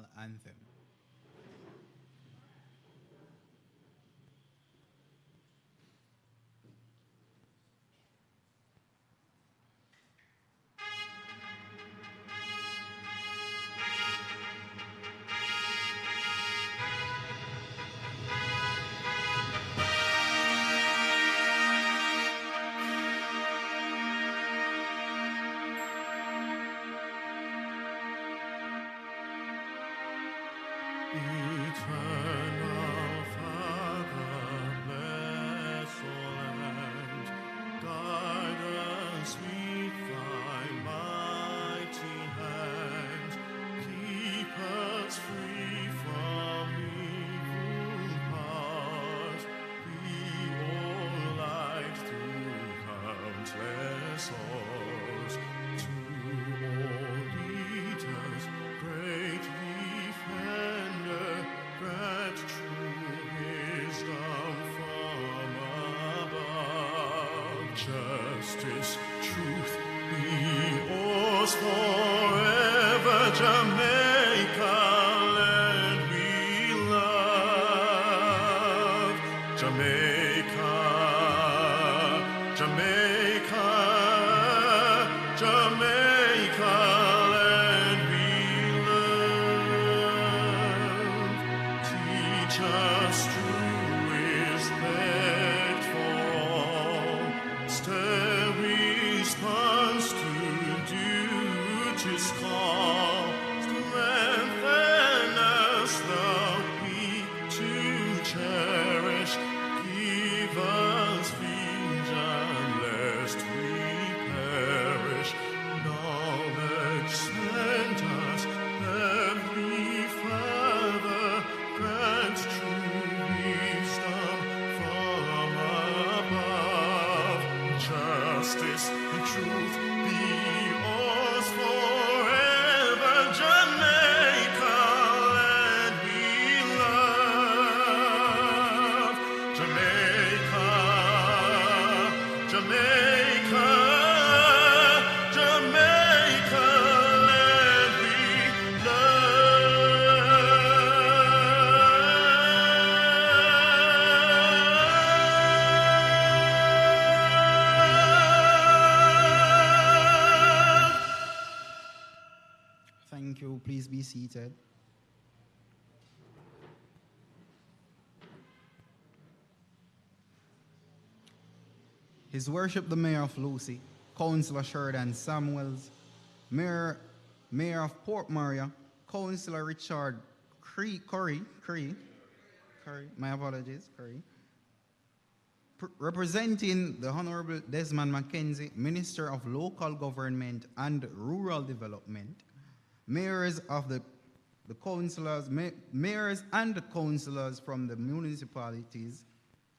national anthem. Eternal Father, bless all land, guide us with thy mighty hand, keep us free from evil powers, be all light through countless hours, to all leaders, great defender, grant true wisdom from above. Justice, truth, be ours forever. Jamaica, land we love. Jamaica, Jamaica, Jamaica, land we love. Teach us true respect for all, stir response to duty's call, strengthen us the weak to cherish, give us vision lest we perish, knowledge send us, Heavenly Father, grant true wisdom from above. Justice and truth be ours forever. Jamaica, land we love. Jamaica, Jamaica, Jamaica, land we love. Thank you. Please be seated. His Worship the Mayor of Lucy, Councillor Sheridan Samuels, Mayor of Port Maria, Councillor Richard Curry, my apologies, Curry. Representing the Honorable Desmond Mackenzie, Minister of Local Government and Rural Development, mayors of the councillors, mayors and the councillors from the municipalities,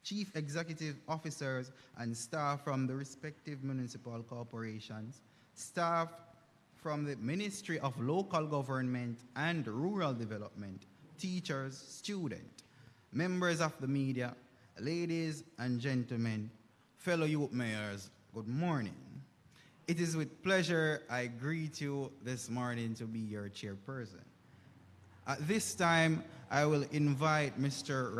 chief executive officers and staff from the respective municipal corporations, staff from the Ministry of Local Government and Rural Development, teachers, students, members of the media, ladies and gentlemen, fellow youth mayors, good morning. It is with pleasure I greet you this morning to be your chairperson. At this time, I will invite Mr.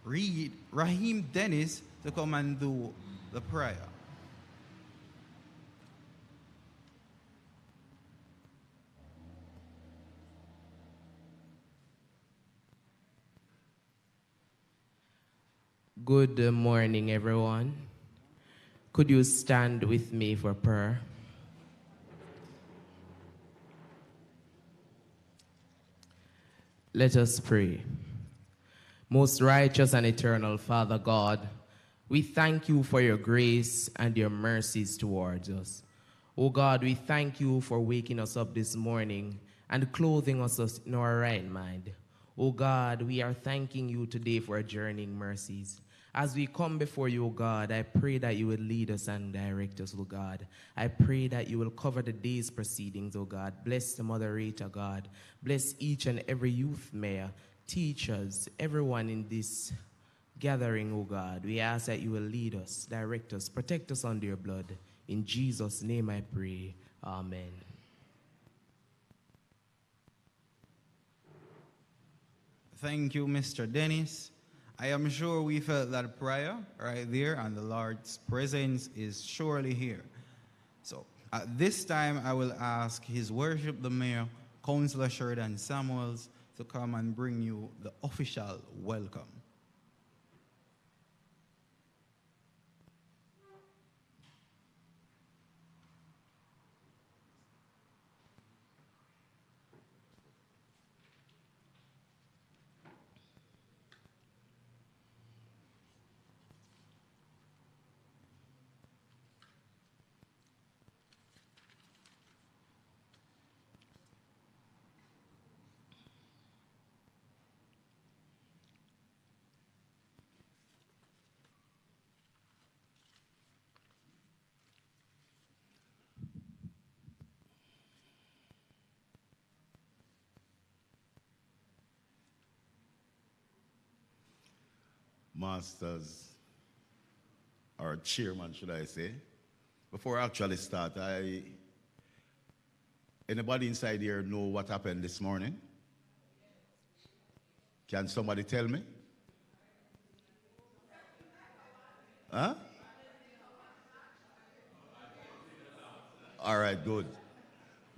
Raheem Dennis to come and do the prayer. Good morning, everyone. Could you stand with me for prayer? Let us pray. Most righteous and eternal Father God, we thank you for your grace and your mercies towards us. Oh God, we thank you for waking us up this morning and clothing us in our right mind. Oh God, we are thanking you today for journeying mercies. As we come before you, O God, I pray that you will lead us and direct us, O God. I pray that you will cover the day's proceedings, O God. Bless the moderator, God. Bless each and every youth mayor, teachers, everyone in this gathering, O God. We ask that you will lead us, direct us, protect us under your blood. In Jesus' name I pray. Amen. Thank you, Mr. Dennis. I am sure we felt that prayer right there, and the Lord's presence is surely here. So at this time, I will ask His Worship the Mayor, Councillor Sheridan Samuels, to come and bring you the official welcome. Masters, or chairman, should I say. Before I actually start, anybody inside here know what happened this morning? Can somebody tell me? Huh? All right, good.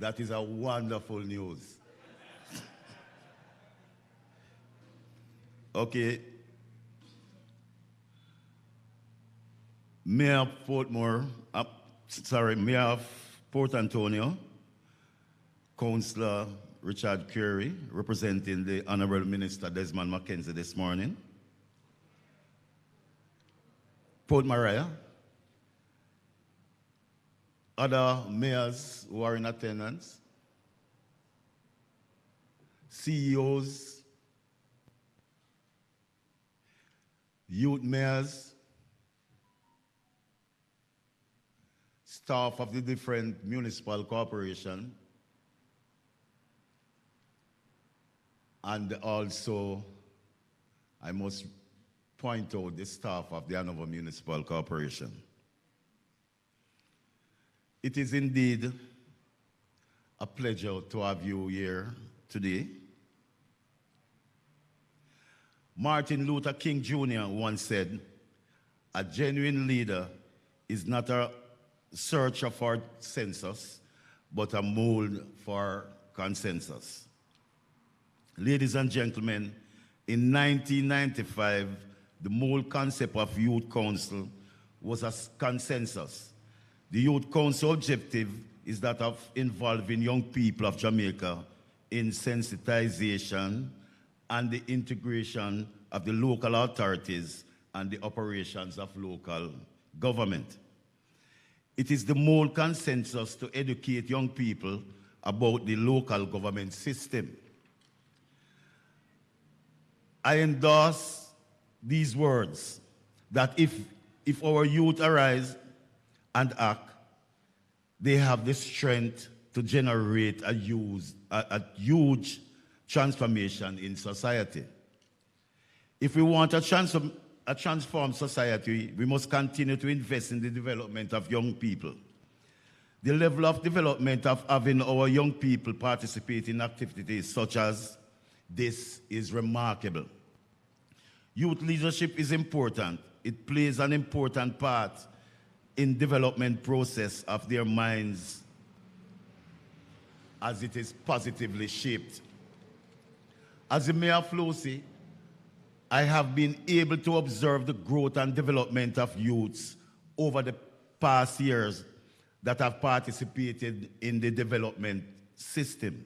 That is a wonderful news. Okay. Mayor of Mayor of Port Antonio, Councillor Richard Curry, representing the Honorable Minister Desmond McKenzie this morning. Port Maria, other mayors who are in attendance, CEOs, youth mayors, staff of the different municipal corporations, and also, I must point out the staff of the Hanover Municipal Corporation. It is indeed a pleasure to have you here today. Martin Luther King Jr. once said, "A genuine leader is not a searcher for census, but a mold for consensus." Ladies and gentlemen, in 1995, the mold concept of Youth Council was a consensus. The Youth Council objective is that of involving young people of Jamaica in sensitization and the integration of the local authorities and the operations of local government. It is the mold consensus to educate young people about the local government system. I endorse these words that if our youth arise and act, they have the strength to generate a huge transformation in society. If we want a transformed society, we must continue to invest in the development of young people. The level of development of having our young people participate in activities such as this is remarkable. Youth leadership is important. It plays an important part in development process of their minds as it is positively shaped. As the Mayor of Lucy, I have been able to observe the growth and development of youths over the past years that have participated in the development system.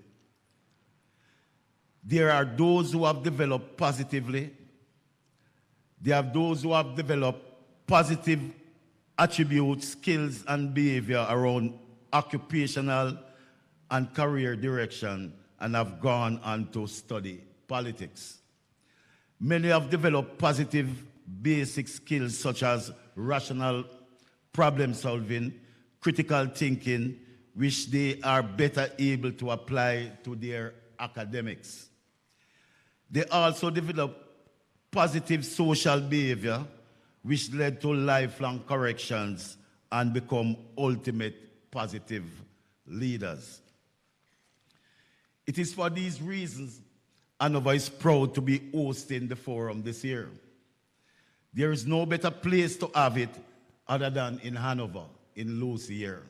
There are those who have developed positively. There are those who have developed positive attributes, skills, and behavior around occupational and career direction and have gone on to study politics. Many have developed positive basic skills such as rational problem solving, critical thinking, which they are better able to apply to their academics. They also develop positive social behavior, which led to lifelong corrections and become ultimate positive leaders. It is for these reasons Hanover is proud to be hosting the forum this year. There is no better place to have it other than in Hanover, in Lucy here.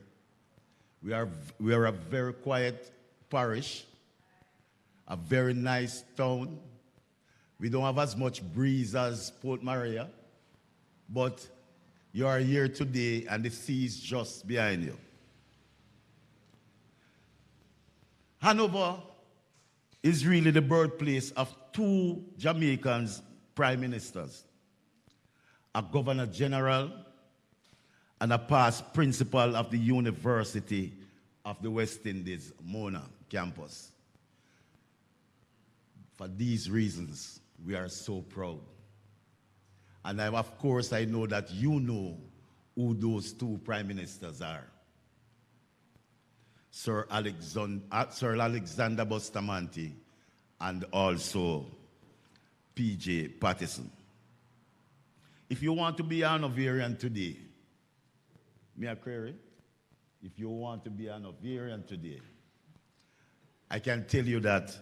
We are a very quiet parish, a very nice town. We don't have as much breeze as Port Maria, but you are here today and the sea is just behind you. Hanover is really the birthplace of two Jamaicans prime ministers, a governor general and a past principal of the University of the West Indies, Mona campus. For these reasons, we are so proud. And of course, I know that you know who those two prime ministers are. Sir Alexander Bustamante and also P.J. Patterson. If you want to be an Hanoverian today, may I query? If you want to be an Hanoverian today, I can tell you that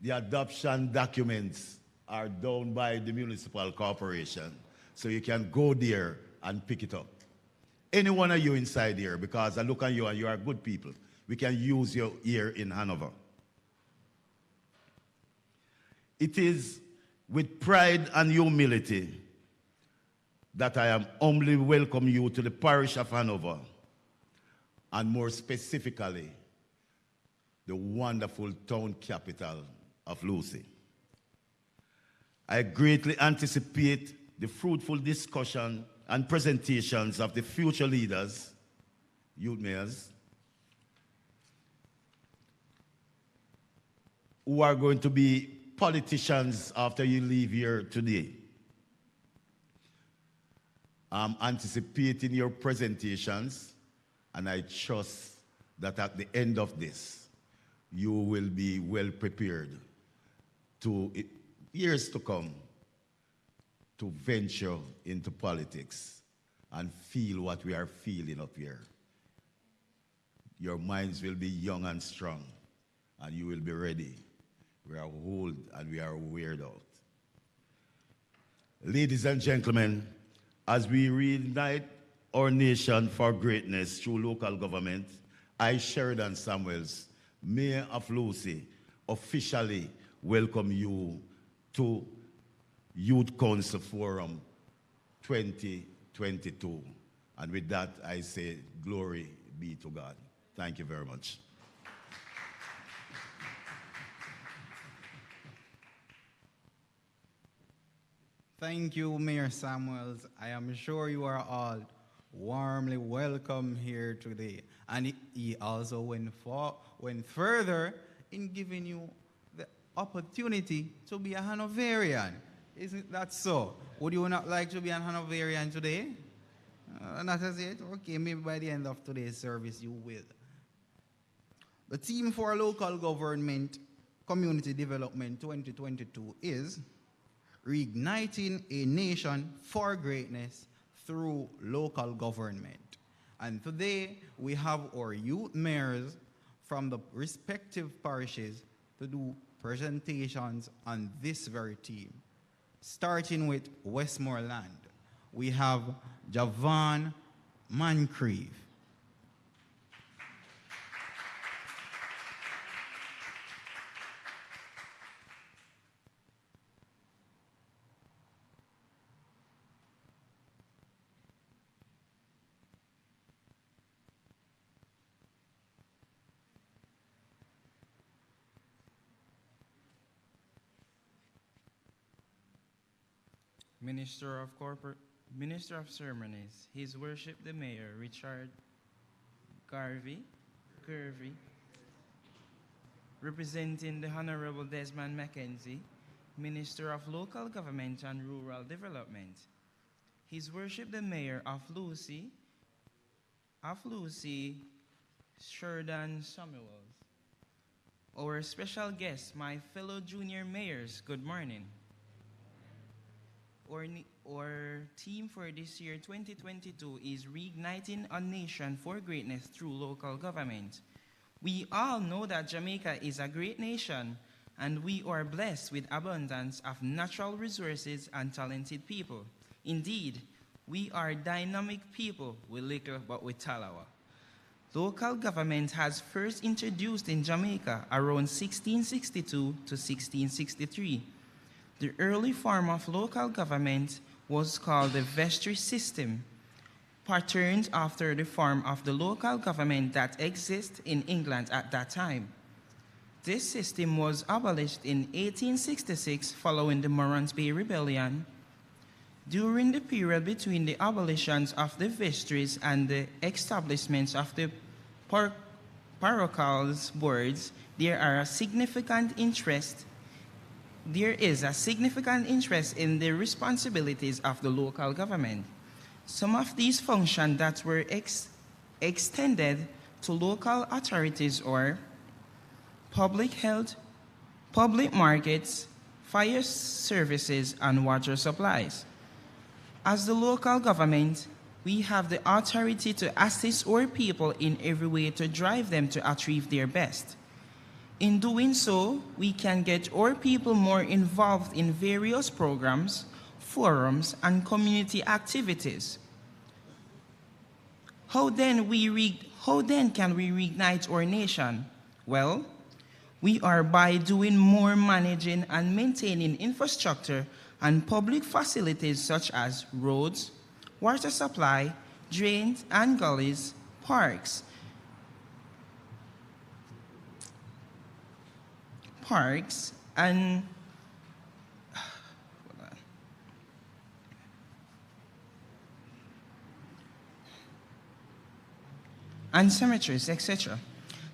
the adoption documents are done by the Municipal Corporation, so you can go there and pick it up. Any one of you inside here, because I look at you and you are good people, we can use you here in Hanover. It is with pride and humility that I am humbly welcome you to the parish of Hanover, and more specifically, the wonderful town capital of Lucy. I greatly anticipate the fruitful discussion and presentations of the future leaders, youth mayors, who are going to be politicians after you leave here today. I'm anticipating your presentations, and I trust that at the end of this, you will be well prepared to, years to come, to venture into politics and feel what we are feeling up here. Your minds will be young and strong, and you will be ready. We are old and we are weird out. Ladies and gentlemen, as we reunite our nation for greatness through local government, I, Sheridan Samuels, Mayor of Lucy, officially welcome you to Youth Council Forum 2022. And with that, I say, glory be to God. Thank you very much. Thank you, Mayor Samuels. I am sure you are all warmly welcome here today. And he also went further in giving you the opportunity to be a Hanoverian. Isn't that so? Would you not like to be an Hanoverian today? Not as yet? Okay, maybe by the end of today's service you will. The theme for local government community development 2022 is Reigniting a Nation for Greatness through Local Government. And today we have our youth mayors from the respective parishes to do presentations on this very theme. Starting with Westmoreland, we have Javon Moncrief. Minister of Ceremonies, His Worship the Mayor, Richard Garvey, representing the Honorable Desmond Mackenzie, Minister of Local Government and Rural Development. His Worship the Mayor of Lucy, Sheridan Samuels. Our special guests, my fellow junior mayors, good morning. Our theme for this year, 2022, is Reigniting a Nation for Greatness through Local Government. We all know that Jamaica is a great nation, and we are blessed with abundance of natural resources and talented people. Indeed, we are dynamic people with little but with talawa. Local government has first introduced in Jamaica around 1662 to 1663. The early form of local government was called the vestry system, patterned after the form of the local government that exists in England at that time. This system was abolished in 1866 following the Morant Bay Rebellion. During the period between the abolitions of the vestries and the establishments of the parochial boards, there is a significant interest in the responsibilities of the local government. Some of these functions that were extended to local authorities are public health, public markets, fire services, and water supplies. As the local government, we have the authority to assist our people in every way to drive them to achieve their best. In doing so, we can get our people more involved in various programs, forums, and community activities. How then can we reignite our nation? Well, we are by doing more managing and maintaining infrastructure and public facilities such as roads, water supply, drains and gullies, parks, and cemeteries, etc.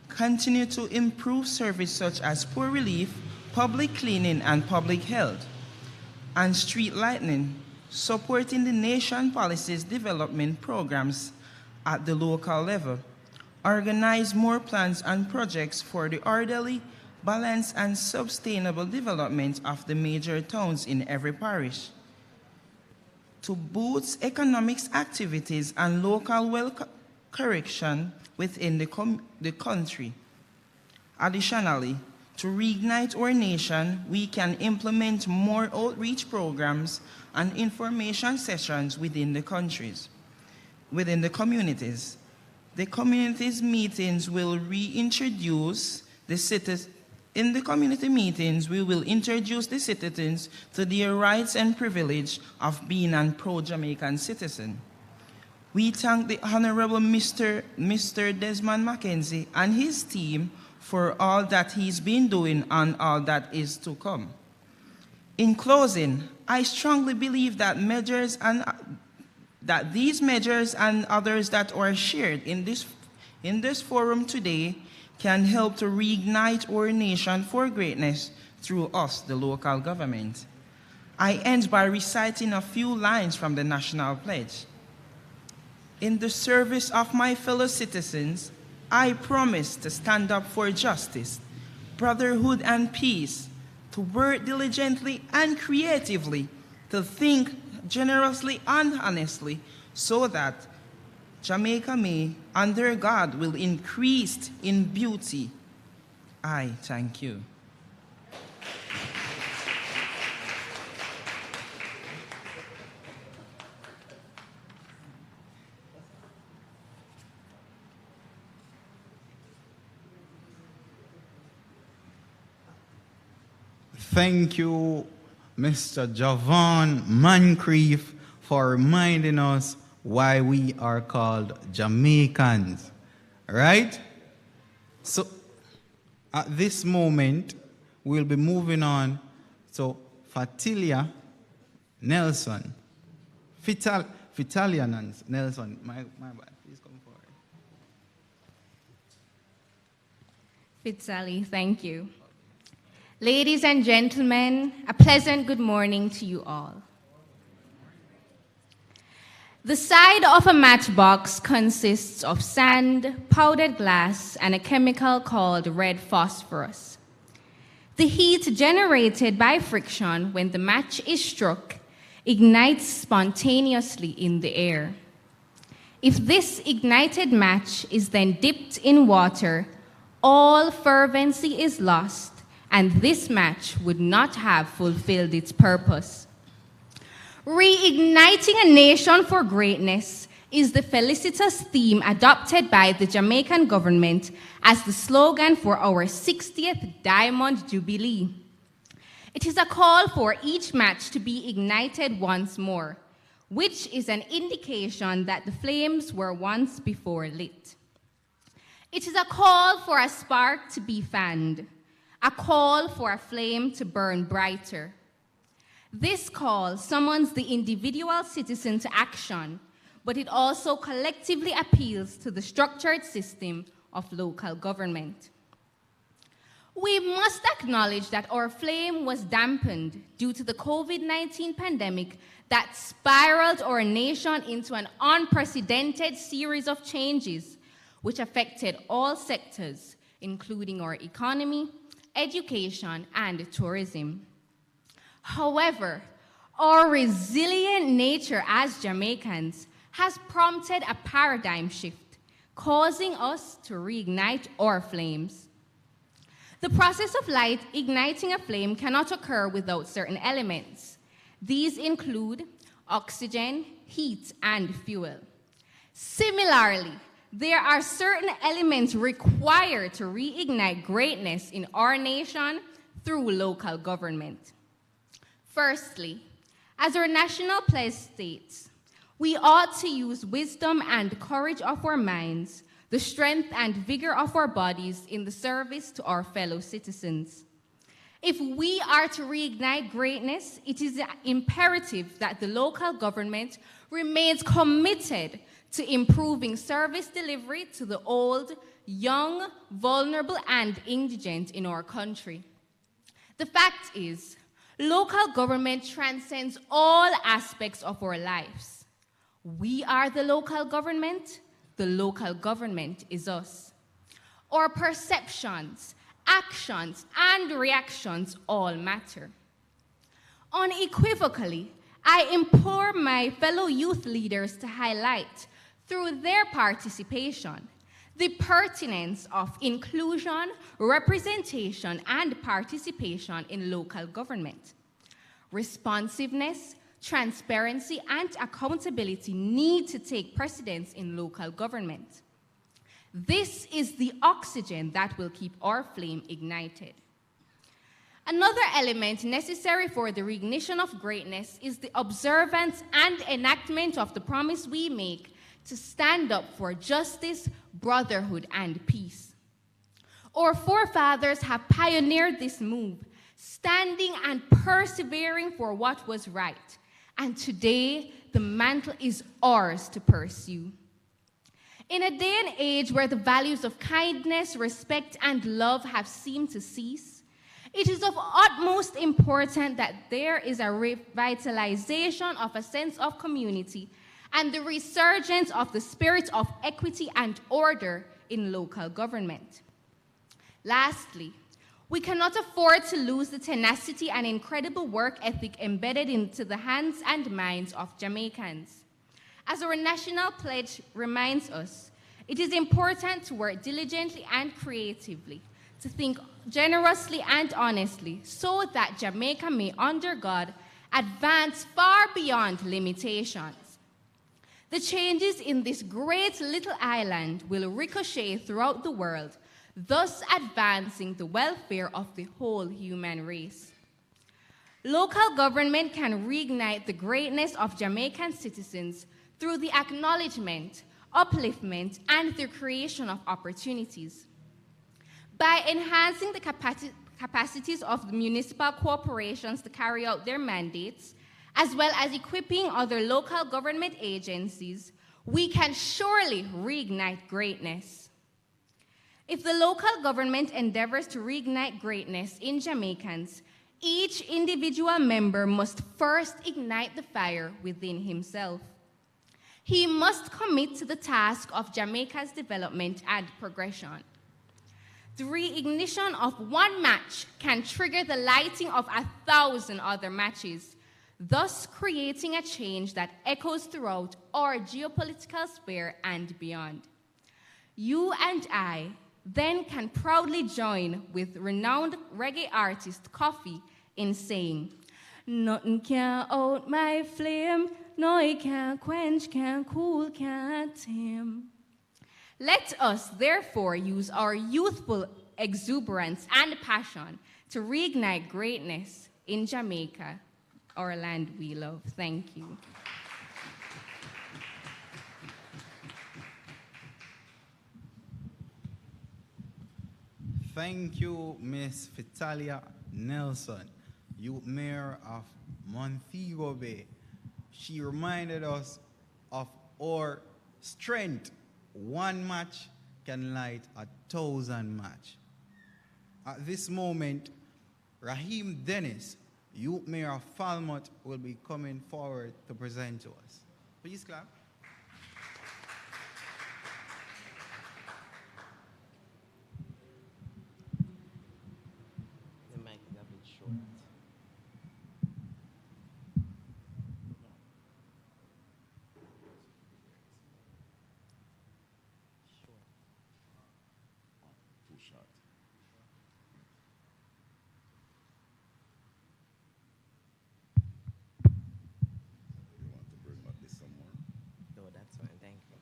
Continue to improve service such as poor relief, public cleaning and public health, and street lighting, supporting the nation policies development programs at the local level, organize more plans and projects for the orderly, balanced and sustainable development of the major towns in every parish, to boost economics activities and local wealth correction within the country. Additionally, to reignite our nation, we can implement more outreach programs and information sessions within the communities. The communities meetings will reintroduce the citizens. In the community meetings, we will introduce the citizens to their rights and privilege of being a pro-Jamaican citizen. We thank the Honorable Mr. Desmond Mackenzie and his team for all that he's been doing and all that is to come. In closing, I strongly believe that these measures and others that are shared in this forum today can help to reignite our nation for greatness through us, the local government. I end by reciting a few lines from the National Pledge. In the service of my fellow citizens, I promise to stand up for justice, brotherhood, and peace, to work diligently and creatively, to think generously and honestly, so that Jamaica may, under God, will increase in beauty. I thank you. Thank you, Mr. Javon Moncrief, for reminding us why we are called Jamaicans, right? So, at this moment, we'll be moving on to Fatilia Nelson. Fitalia Nelson, my bad, please come forward. Fitzali, thank you. Ladies and gentlemen, a pleasant good morning to you all. The side of a matchbox consists of sand, powdered glass, and a chemical called red phosphorus. The heat generated by friction when the match is struck ignites spontaneously in the air. If this ignited match is then dipped in water, all fervency is lost and this match would not have fulfilled its purpose. Reigniting a nation for greatness is the felicitous theme adopted by the Jamaican government as the slogan for our 60th Diamond Jubilee. It is a call for each match to be ignited once more, which is an indication that the flames were once before lit. It is a call for a spark to be fanned, a call for a flame to burn brighter. This call summons the individual citizen to action, but it also collectively appeals to the structured system of local government. We must acknowledge that our flame was dampened due to the COVID-19 pandemic that spiraled our nation into an unprecedented series of changes which affected all sectors, including our economy, education, and tourism. However, our resilient nature as Jamaicans has prompted a paradigm shift, causing us to reignite our flames. The process of igniting a flame cannot occur without certain elements. These include oxygen, heat, and fuel. Similarly, there are certain elements required to reignite greatness in our nation through local government. Firstly, as our national pledge states, we ought to use wisdom and courage of our minds, the strength and vigor of our bodies in the service to our fellow citizens. If we are to reignite greatness, it is imperative that the local government remains committed to improving service delivery to the old, young, vulnerable, and indigent in our country. The fact is, local government transcends all aspects of our lives. We are the local government is us. Our perceptions, actions, and reactions all matter. Unequivocally, I implore my fellow youth leaders to highlight, through their participation, the pertinence of inclusion, representation, and participation in local government. Responsiveness, transparency, and accountability need to take precedence in local government. This is the oxygen that will keep our flame ignited. Another element necessary for the reignition of greatness is the observance and enactment of the promise we make to stand up for justice, brotherhood, and peace. Our forefathers have pioneered this move, standing and persevering for what was right. And today, the mantle is ours to pursue. In a day and age where the values of kindness, respect, and love have seemed to cease, it is of utmost importance that there is a revitalization of a sense of community and the resurgence of the spirit of equity and order in local government. Lastly, we cannot afford to lose the tenacity and incredible work ethic embedded into the hands and minds of Jamaicans. As our national pledge reminds us, it is important to work diligently and creatively, to think generously and honestly, so that Jamaica may, under God, advance far beyond limitations. The changes in this great little island will ricochet throughout the world, thus advancing the welfare of the whole human race. Local government can reignite the greatness of Jamaican citizens through the acknowledgement, upliftment, and the creation of opportunities. By enhancing the capacities of the municipal corporations to carry out their mandates, as well as equipping other local government agencies, we can surely reignite greatness. If the local government endeavors to reignite greatness in Jamaicans, each individual member must first ignite the fire within himself. He must commit to the task of Jamaica's development and progression. The reignition of one match can trigger the lighting of 1,000 other matches, thus creating a change that echoes throughout our geopolitical sphere and beyond. You and I, then can proudly join with renowned reggae artist Coffee in saying, "Nothing can out my flame, no it can't quench, can't cool, can't tame." Let us therefore use our youthful exuberance and passion to reignite greatness in Jamaica, our land we love. Thank you. Thank you, Miss Vitalia Nelson, Youth Mayor of Montego Bay. She reminded us of our strength. One match can light 1,000 match. At this moment, Raheem Dennis, Youth Mayor of Falmouth, will be coming forward to present to us. Please clap. The mic is a bit short. Too short. You want to bring up this some more? No, that's fine. Thank you.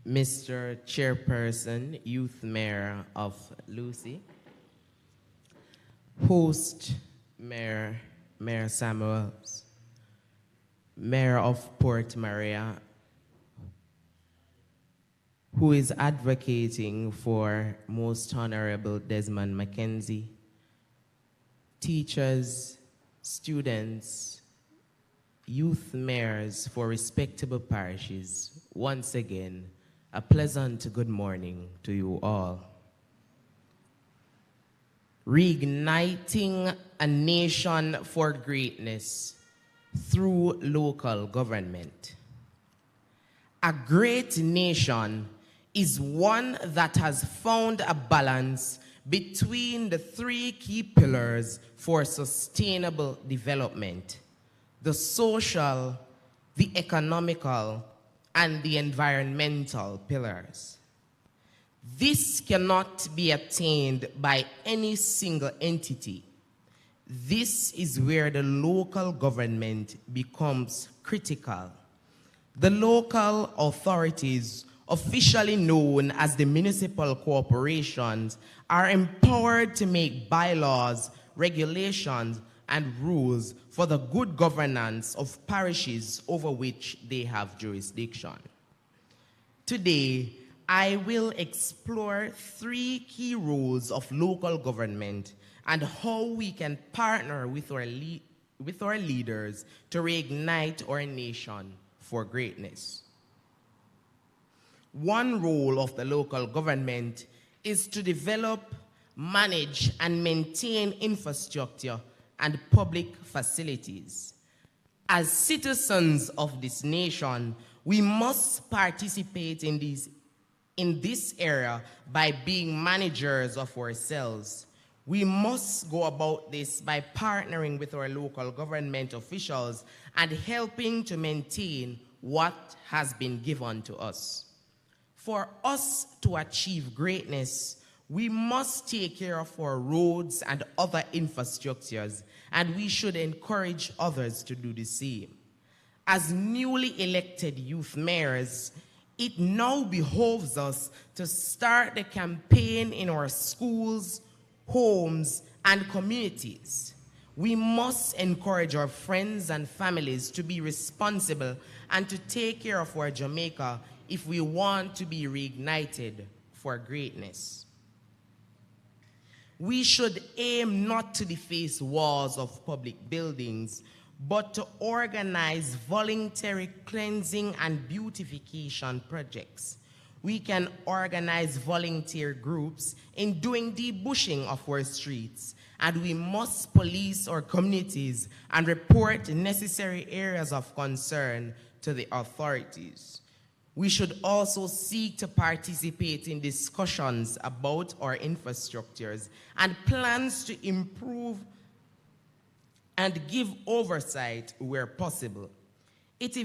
Mr. Chairperson, Youth Mayor of Lucy, Host Mayor Samuels, Mayor of Port Maria, who is advocating for Most Honorable Desmond Mackenzie, teachers, students, youth mayors for respectable parishes, once again, a pleasant good morning to you all. Reigniting a nation for greatness through local government. A great nation is one that has found a balance between the three key pillars for sustainable development: the social, the economical, and the environmental pillars. This cannot be attained by any single entity. This is where the local government becomes critical. The local authorities, officially known as the municipal corporations, are empowered to make bylaws, regulations, and rules for the good governance of parishes over which they have jurisdiction. Today, I will explore three key roles of local government and how we can partner with our leaders to reignite our nation for greatness. One role of the local government is to develop, manage, and maintain infrastructure and public facilities. As citizens of this nation, we must participate in this area by being managers of ourselves. We must go about this by partnering with our local government officials and helping to maintain what has been given to us. For us to achieve greatness, we must take care of our roads and other infrastructures, and we should encourage others to do the same. As newly elected youth mayors, it now behoves us to start the campaign in our schools, homes, and communities. We must encourage our friends and families to be responsible and to take care of our Jamaica if we want to be reignited for greatness. We should aim not to deface walls of public buildings, but to organize voluntary cleansing and beautification projects. We can organize volunteer groups in doing debushing of our streets, and we must police our communities and report necessary areas of concern to the authorities. We should also seek to participate in discussions about our infrastructures and plans to improve and give oversight where possible. It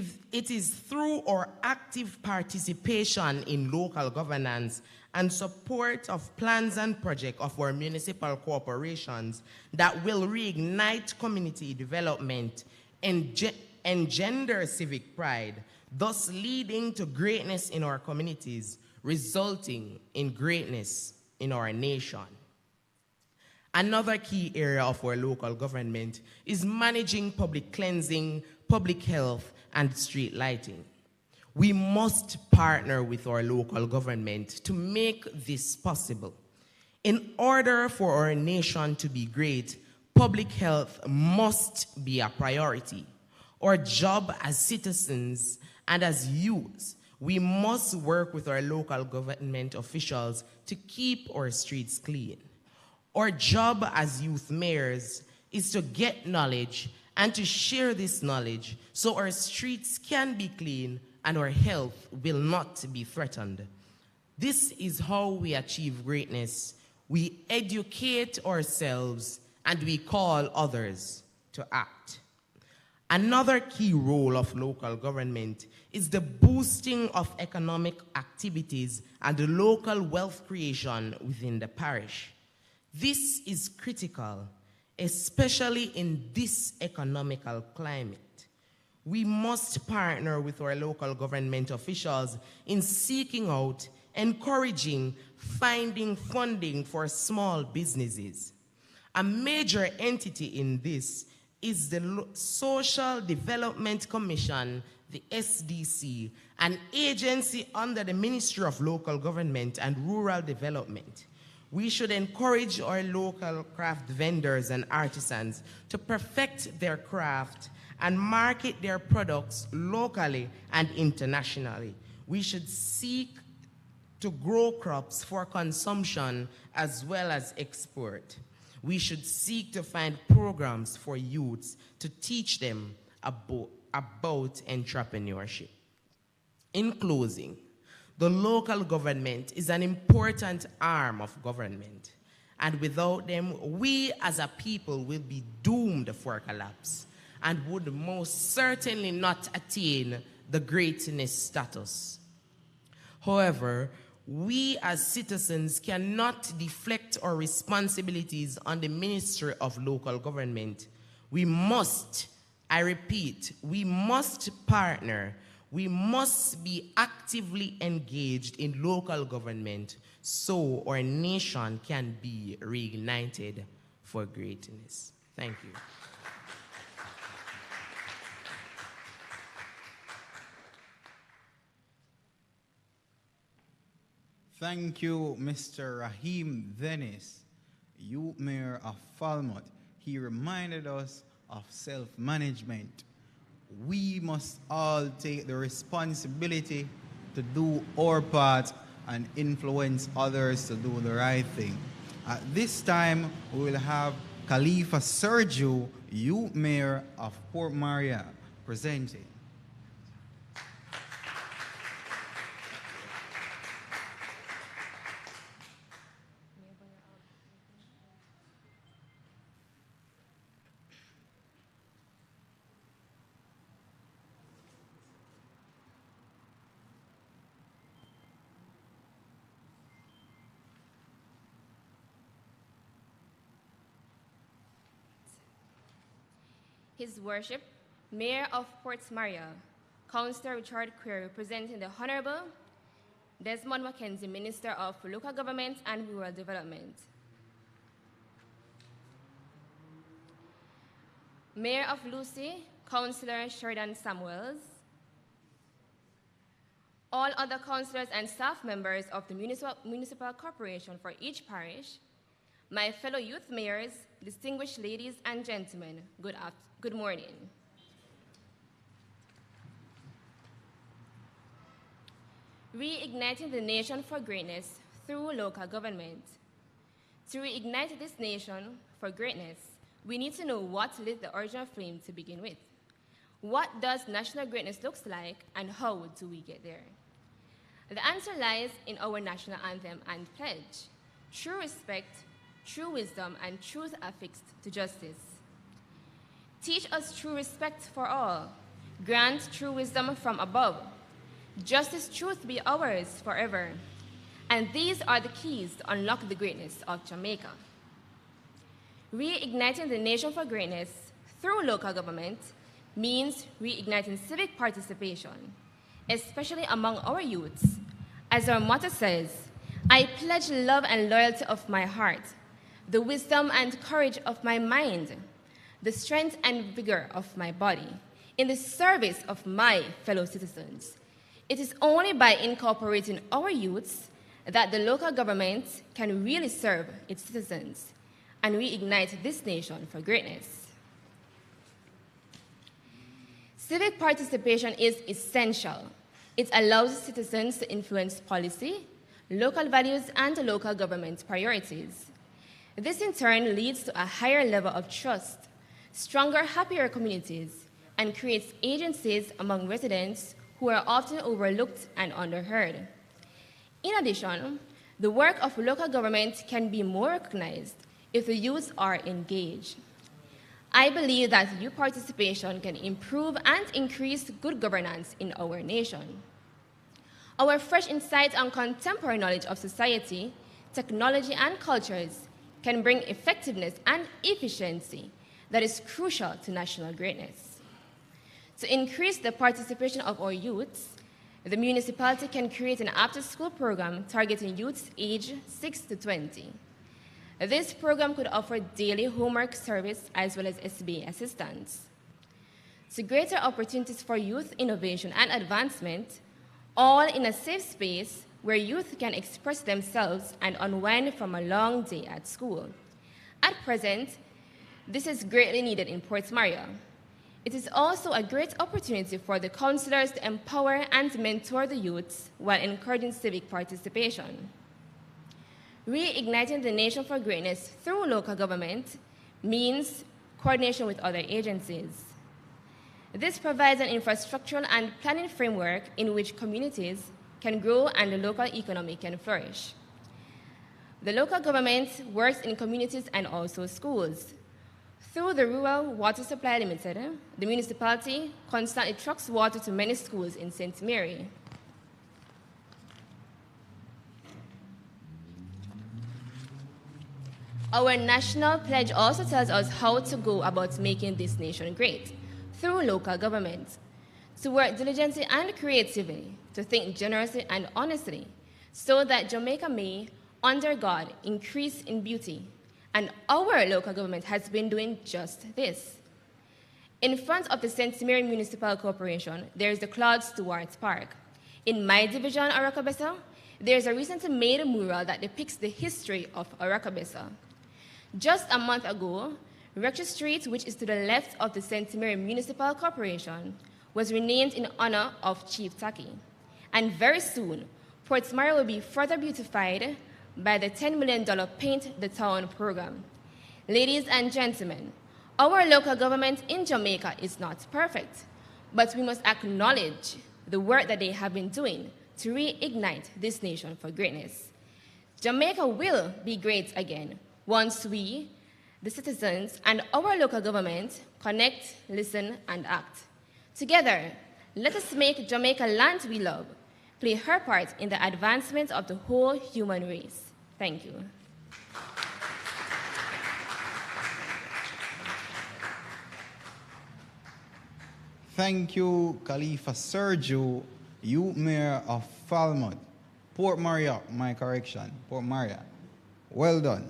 is through our active participation in local governance and support of plans and projects of our municipal corporations that will reignite community development and engender civic pride, thus leading to greatness in our communities, resulting in greatness in our nation. Another key area of our local government is managing public cleansing, public health, and street lighting. We must partner with our local government to make this possible. In order for our nation to be great, public health must be a priority. Our job as citizens and as youths, we must work with our local government officials to keep our streets clean. Our job as youth mayors is to get knowledge and to share this knowledge so our streets can be clean and our health will not be threatened. This is how we achieve greatness. We educate ourselves and we call others to act. Another key role of local government is the boosting of economic activities and the local wealth creation within the parish. This is critical, especially in this economical climate. We must partner with our local government officials in seeking out, encouraging, finding funding for small businesses. A major entity in this is the Social Development Commission, the SDC, an agency under the Ministry of Local Government and Rural Development. We should encourage our local craft vendors and artisans to perfect their craft and market their products locally and internationally. We should seek to grow crops for consumption as well as export. We should seek to find programs for youths to teach them about entrepreneurship. In closing, the local government is an important arm of government, and without them, we as a people will be doomed for collapse and would most certainly not attain the greatness status. However, we as citizens cannot deflect our responsibilities on the Ministry of Local Government. We must, I repeat, we must partner. We must be actively engaged in local government so our nation can be reignited for greatness. Thank you. Thank you, Mr. Rahim Dennis, Youth Mayor of Falmouth. He reminded us of self-management. We must all take the responsibility to do our part and influence others to do the right thing. At this time, we will have Khalifa Sergio, Youth Mayor of Port Maria, presenting. His Worship, Mayor of Port Maria, Councillor Richard Query, representing the Honorable Desmond Mackenzie, Minister of Local Government and Rural Development. Mayor of Lucy, Councillor Sheridan Samuels. All other councillors and staff members of the Municipal Corporation for each parish, my fellow youth mayors, distinguished ladies and gentlemen, good morning. Reigniting the nation for greatness through local government. To reignite this nation for greatness, we need to know what lit the original flame to begin with. What does national greatness look like, and how do we get there? The answer lies in our national anthem and pledge. True respect, true wisdom, and truth affixed to justice. Teach us true respect for all. Grant true wisdom from above. Justice, truth be ours forever. And these are the keys to unlock the greatness of Jamaica. Reigniting the nation for greatness through local government means reigniting civic participation, especially among our youths. As our motto says, I pledge love and loyalty of my heart, the wisdom and courage of my mind, the strength and vigor of my body, in the service of my fellow citizens. It is only by incorporating our youths that the local government can really serve its citizens and reignite this nation for greatness. Civic participation is essential. It allows citizens to influence policy, local values, and local government priorities. This in turn leads to a higher level of trust, stronger, happier communities, and creates agencies among residents who are often overlooked and underheard. In addition, the work of local government can be more recognized if the youth are engaged. I believe that youth participation can improve and increase good governance in our nation. Our fresh insight and contemporary knowledge of society, technology, and cultures can bring effectiveness and efficiency that is crucial to national greatness. To increase the participation of our youths, the municipality can create an after-school program targeting youths aged 6 to 20. This program could offer daily homework service as well as SBA assistance. To greater opportunities for youth innovation and advancement, all in a safe space where youth can express themselves and unwind from a long day at school. At present, this is greatly needed in Port Maria. It is also a great opportunity for the councillors to empower and mentor the youths while encouraging civic participation. Reigniting the nation for greatness through local government means coordination with other agencies. This provides an infrastructural and planning framework in which communities can grow and the local economy can flourish. The local government works in communities and also schools. Through the Rural Water Supply Limited, the municipality constantly trucks water to many schools in St. Mary. Our national pledge also tells us how to go about making this nation great, through local government, to work diligently and creatively, to think generously and honestly, so that Jamaica may, under God, increase in beauty. And our local government has been doing just this. In front of the St. Mary Municipal Corporation, there is the Claude Stewart Park. In my division, Arakabessa, there is a recently made mural that depicts the history of Arakabessa. Just a month ago, Rector Street, which is to the left of the St. Mary Municipal Corporation, was renamed in honor of Chief Taki. And very soon, Port Maria will be further beautified by the $10 million Paint the Town program. Ladies and gentlemen, our local government in Jamaica is not perfect, but we must acknowledge the work that they have been doing to reignite this nation for greatness. Jamaica will be great again once we, the citizens, and our local government connect, listen, and act. Together, let us make Jamaica land we love play her part in the advancement of the whole human race. Thank you. Thank you, Khalifa Sergio, Youth Mayor of Falmouth. Port Maria, my correction, Port Maria. Well done.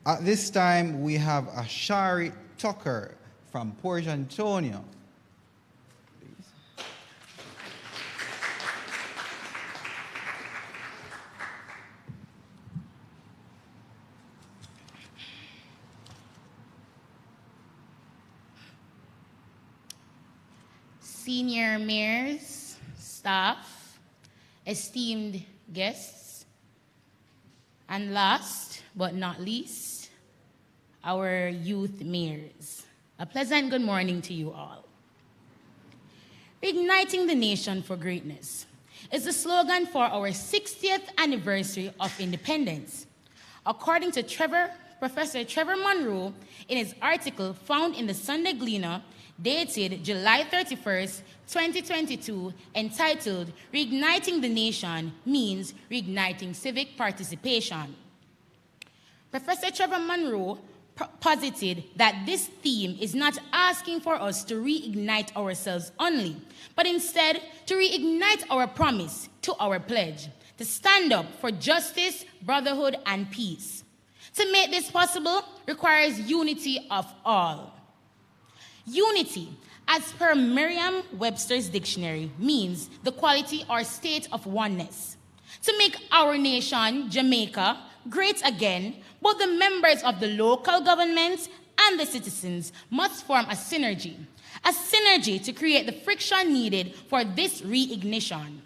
At this time, we have Ashari Tucker from Port Antonio. Senior mayors, staff, esteemed guests, and last but not least, our youth mayors. A pleasant good morning to you all. Igniting the nation for greatness is the slogan for our 60th anniversary of independence. According to Trevor Professor Trevor Monroe, in his article found in the Sunday Gleaner, dated July 31st, 2022, entitled Reigniting the Nation Means Reigniting Civic Participation. Professor Trevor Monroe posited that this theme is not asking for us to reignite ourselves only, but instead to reignite our promise to our pledge, to stand up for justice, brotherhood, and peace. To make this possible requires unity of all. Unity, as per Merriam-Webster's dictionary, means the quality or state of oneness. To make our nation, Jamaica, great again, both the members of the local government and the citizens must form a synergy to create the friction needed for this reignition.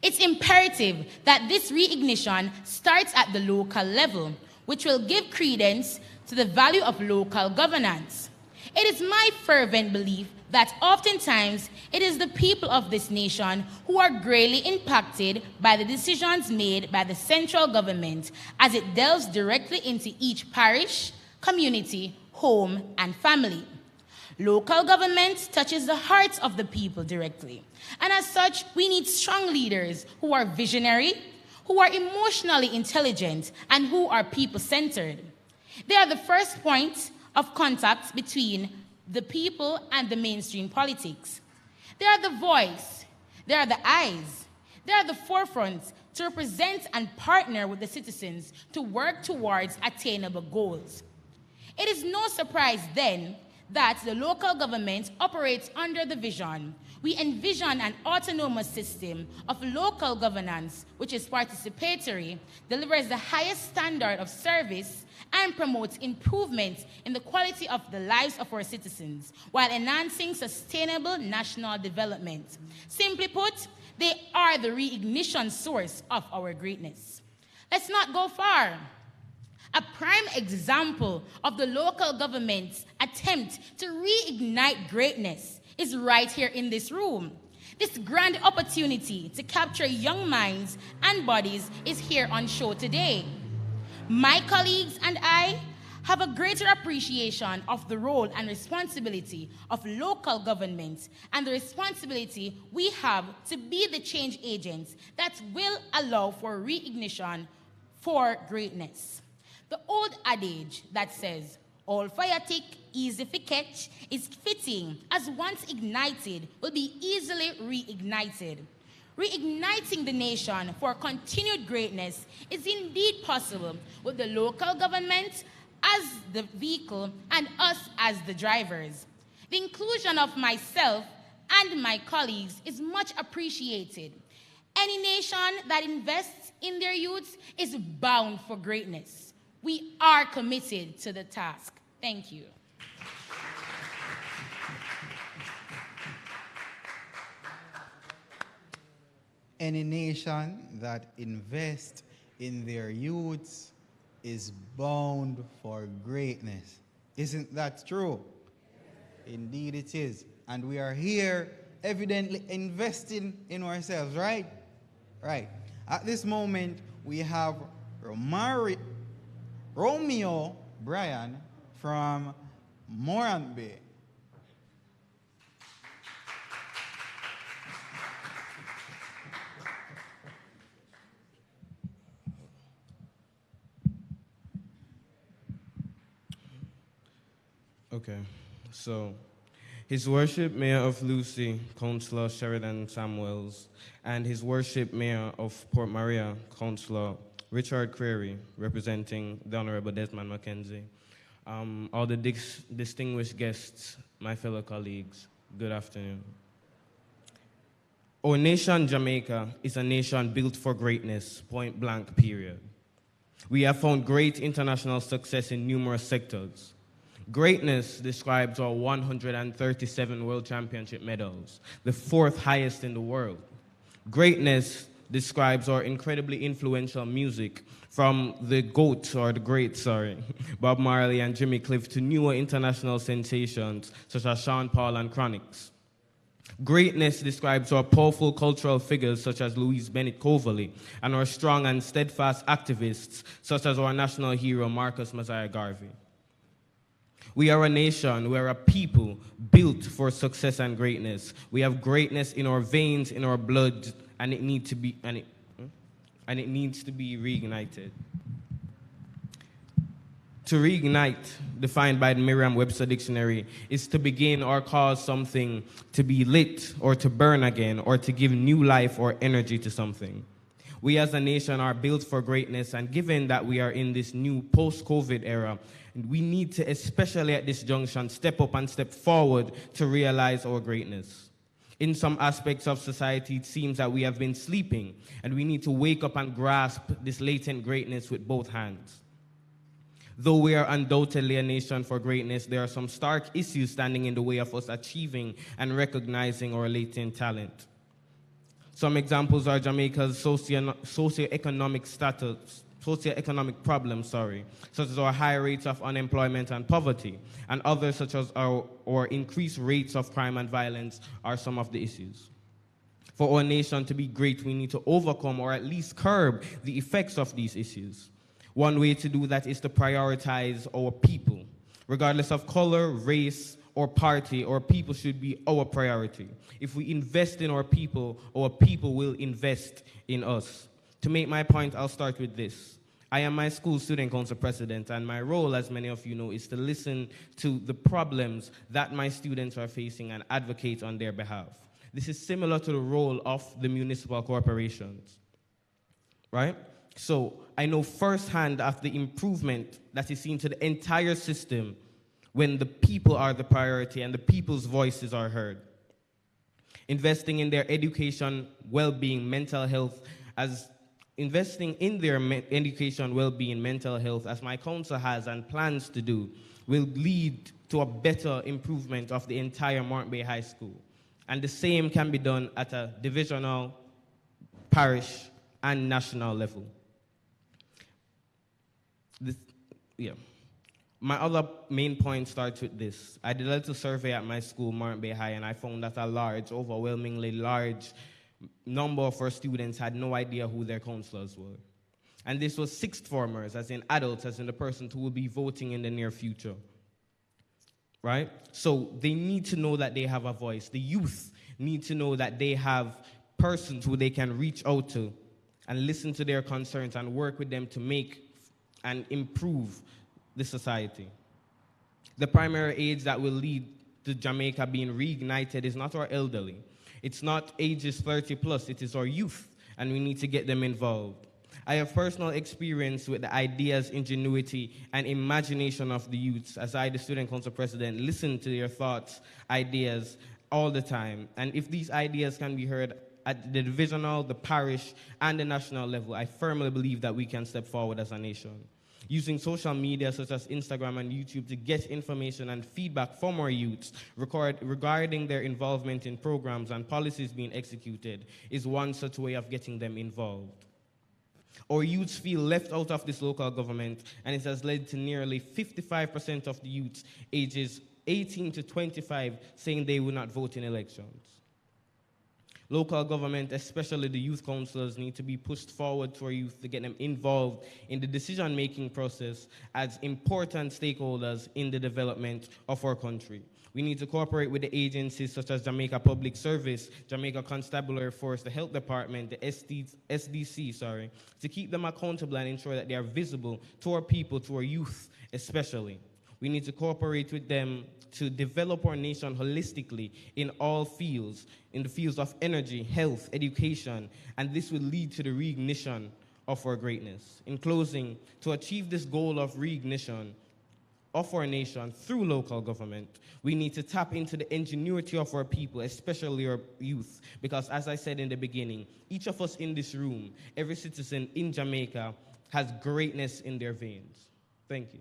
It's imperative that this reignition starts at the local level, which will give credence to the value of local governance. It is my fervent belief that oftentimes it is the people of this nation who are greatly impacted by the decisions made by the central government as it delves directly into each parish, community, home, and family. Local government touches the hearts of the people directly, and as such, we need strong leaders who are visionary, who are emotionally intelligent, and who are people-centered. They are the first point of contact between the people and the mainstream politics. They are the voice, they are the eyes, they are the forefront to represent and partner with the citizens to work towards attainable goals. It is no surprise then that the local government operates under the vision. We envision an autonomous system of local governance which is participatory, delivers the highest standard of service, and promotes improvement in the quality of the lives of our citizens while enhancing sustainable national development. Simply put, they are the reignition source of our greatness. Let's not go far. A prime example of the local government's attempt to reignite greatness is right here in this room. This grand opportunity to capture young minds and bodies is here on show today. My colleagues and I have a greater appreciation of the role and responsibility of local government and the responsibility we have to be the change agents that will allow for reignition for greatness. The old adage that says, all fire tick, easy fi catch, is fitting, as once ignited will be easily reignited. Reigniting the nation for continued greatness is indeed possible with the local government as the vehicle and us as the drivers. The inclusion of myself and my colleagues is much appreciated. Any nation that invests in their youths is bound for greatness. We are committed to the task. Thank you. Any nation that invests in their youths is bound for greatness. Isn't that true? Indeed it is. And we are here evidently investing in ourselves, right? Right. At this moment, we have Romeo Bryan from Morant Bay. Okay, so His Worship Mayor of Lucy, Councillor Sheridan Samuels, and His Worship Mayor of Port Maria, Councillor Richard Creary, representing the Honorable Desmond Mackenzie. All the distinguished guests, my fellow colleagues, good afternoon. Our nation, Jamaica, is a nation built for greatness, point blank, period. We have found great international success in numerous sectors. Greatness describes our 137 World Championship medals, the fourth highest in the world. Greatness describes our incredibly influential music, from the GOAT, or the great, sorry, Bob Marley and Jimmy Cliff, to newer international sensations such as Sean Paul and Chronix. Greatness describes our powerful cultural figures such as Louise Bennett Coverley and our strong and steadfast activists such as our national hero Marcus Messiah Garvey. We are a nation, we are a people built for success and greatness. We have greatness in our veins, in our blood, and it needs to be reignited. To reignite, defined by the Merriam-Webster Dictionary, is to begin or cause something to be lit or to burn again or to give new life or energy to something. We as a nation are built for greatness, and given that we are in this new post-COVID era, we need to, especially at this junction, step up and step forward to realize our greatness. In some aspects of society, it seems that we have been sleeping, and we need to wake up and grasp this latent greatness with both hands. Though we are undoubtedly a nation for greatness, there are some stark issues standing in the way of us achieving and recognizing our latent talent. Some examples are Jamaica's socioeconomic problems, such as our high rates of unemployment and poverty, and others such as our increased rates of crime and violence are some of the issues. For our nation to be great, we need to overcome or at least curb the effects of these issues. One way to do that is to prioritize our people. Regardless of color, race, or party, our people should be our priority. If we invest in our people will invest in us. To make my point, I'll start with this. I am my school student council president, and my role, as many of you know, is to listen to the problems that my students are facing and advocate on their behalf. This is similar to the role of the municipal corporations, right? So I know firsthand of the improvement that is seen to the entire system when the people are the priority and the people's voices are heard. Investing in their education, well-being, mental health, as my council has and plans to do, will lead to a better improvement of the entire Morant Bay High School. And the same can be done at a divisional, parish, and national level. My other main point starts with this. I did a little survey at my school, Morant Bay High, and I found that overwhelmingly large number of our students had no idea who their counselors were. And this was sixth formers, as in adults, as in the persons who will be voting in the near future. Right? So they need to know that they have a voice. The youth need to know that they have persons who they can reach out to and listen to their concerns and work with them to make and improve the society. The primary age that will lead to Jamaica being reignited is not our elderly. It's not ages 30 plus, it is our youth, and we need to get them involved. I have personal experience with the ideas, ingenuity, and imagination of the youths, as I, the Student Council President, listen to their thoughts, ideas, all the time. And if these ideas can be heard at the divisional, the parish, and the national level, I firmly believe that we can step forward as a nation. Using social media such as Instagram and YouTube to get information and feedback from our youths regarding their involvement in programs and policies being executed is one such way of getting them involved. Our youths feel left out of this local government, and it has led to nearly 55% of the youths ages 18 to 25 saying they will not vote in elections. Local government, especially the youth councillors, need to be pushed forward to our youth to get them involved in the decision-making process as important stakeholders in the development of our country. We need to cooperate with the agencies such as Jamaica Public Service, Jamaica Constabulary Force, the Health Department, the SDC, to keep them accountable and ensure that they are visible to our people, to our youth especially. We need to cooperate with them to develop our nation holistically in all fields, in the fields of energy, health, education, and this will lead to the reignition of our greatness. In closing, to achieve this goal of reignition of our nation through local government, we need to tap into the ingenuity of our people, especially our youth, because as I said in the beginning, each of us in this room, every citizen in Jamaica has greatness in their veins. Thank you.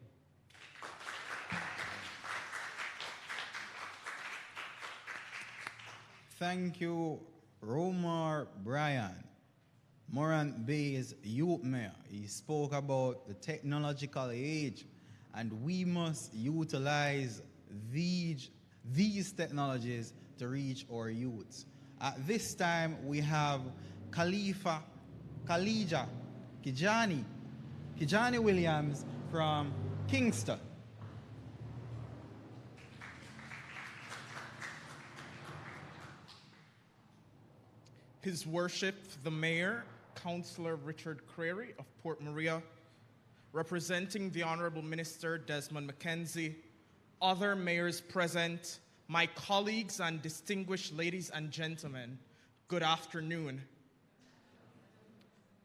Thank you, Romar Bryan, Morant Bay's youth mayor. He spoke about the technological age, and we must utilize these technologies to reach our youths. At this time, we have Kijani Williams from Kingston. His Worship, the Mayor, Councillor Richard Creary of Port Maria, representing the Honourable Minister Desmond McKenzie, other mayors present, my colleagues and distinguished ladies and gentlemen, good afternoon.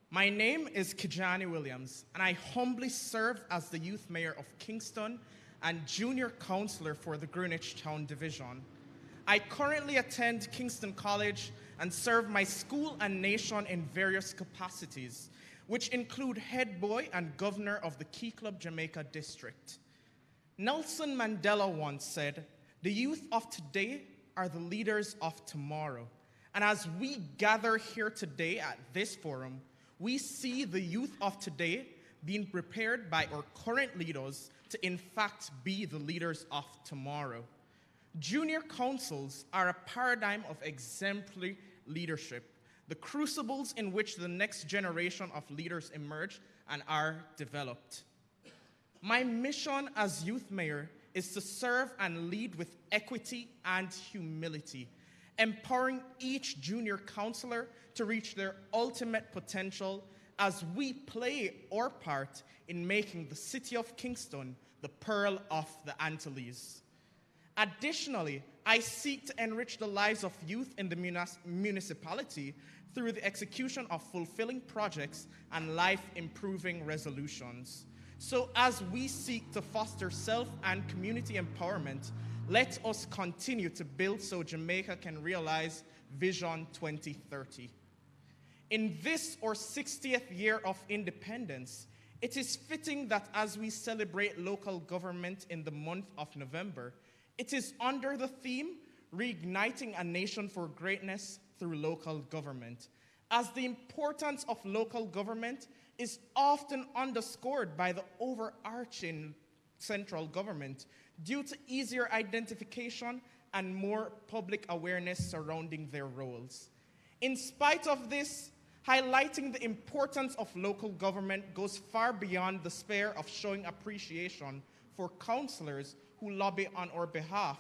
My name is Kijani Williams, and I humbly serve as the Youth Mayor of Kingston and Junior Councillor for the Greenwich Town Division. I currently attend Kingston College and serve my school and nation in various capacities, which include head boy and governor of the Key Club Jamaica district. Nelson Mandela once said, "The youth of today are the leaders of tomorrow." And as we gather here today at this forum, we see the youth of today being prepared by our current leaders to in fact be the leaders of tomorrow. Junior councils are a paradigm of exemplary leadership, the crucibles in which the next generation of leaders emerge and are developed. My mission as youth mayor is to serve and lead with equity and humility, empowering each junior councillor to reach their ultimate potential as we play our part in making the city of Kingston the pearl of the Antilles. Additionally, I seek to enrich the lives of youth in the municipality through the execution of fulfilling projects and life-improving resolutions. So as we seek to foster self and community empowerment, let us continue to build so Jamaica can realize Vision 2030. In this, our 60th year of independence, it is fitting that as we celebrate local government in the month of November, it is under the theme, Reigniting a Nation for Greatness through Local Government, as the importance of local government is often underscored by the overarching central government due to easier identification and more public awareness surrounding their roles. In spite of this, highlighting the importance of local government goes far beyond the sphere of showing appreciation for councillors who lobby on our behalf.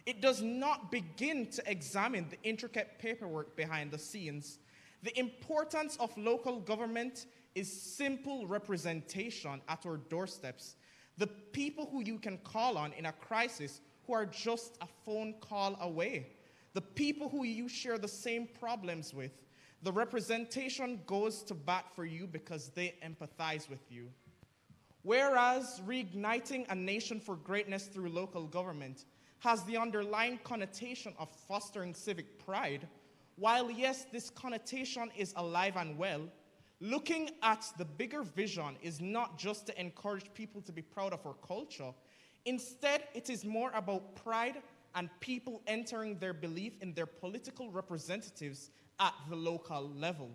It does not begin to examine the intricate paperwork behind the scenes. The importance of local government is simple representation at our doorsteps. The people who you can call on in a crisis who are just a phone call away. The people who you share the same problems with. The representation goes to bat for you because they empathize with you. Whereas reigniting a nation for greatness through local government has the underlying connotation of fostering civic pride, while yes, this connotation is alive and well, looking at the bigger vision is not just to encourage people to be proud of our culture. Instead, it is more about pride and people entering their belief in their political representatives at the local level.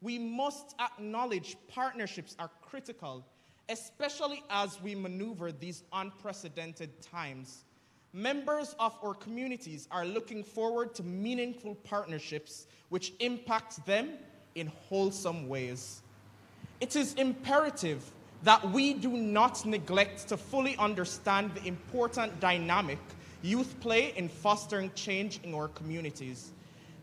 We must acknowledge partnerships are critical, especially as we maneuver these unprecedented times. Members of our communities are looking forward to meaningful partnerships which impact them in wholesome ways. It is imperative that we do not neglect to fully understand the important dynamic youth play in fostering change in our communities.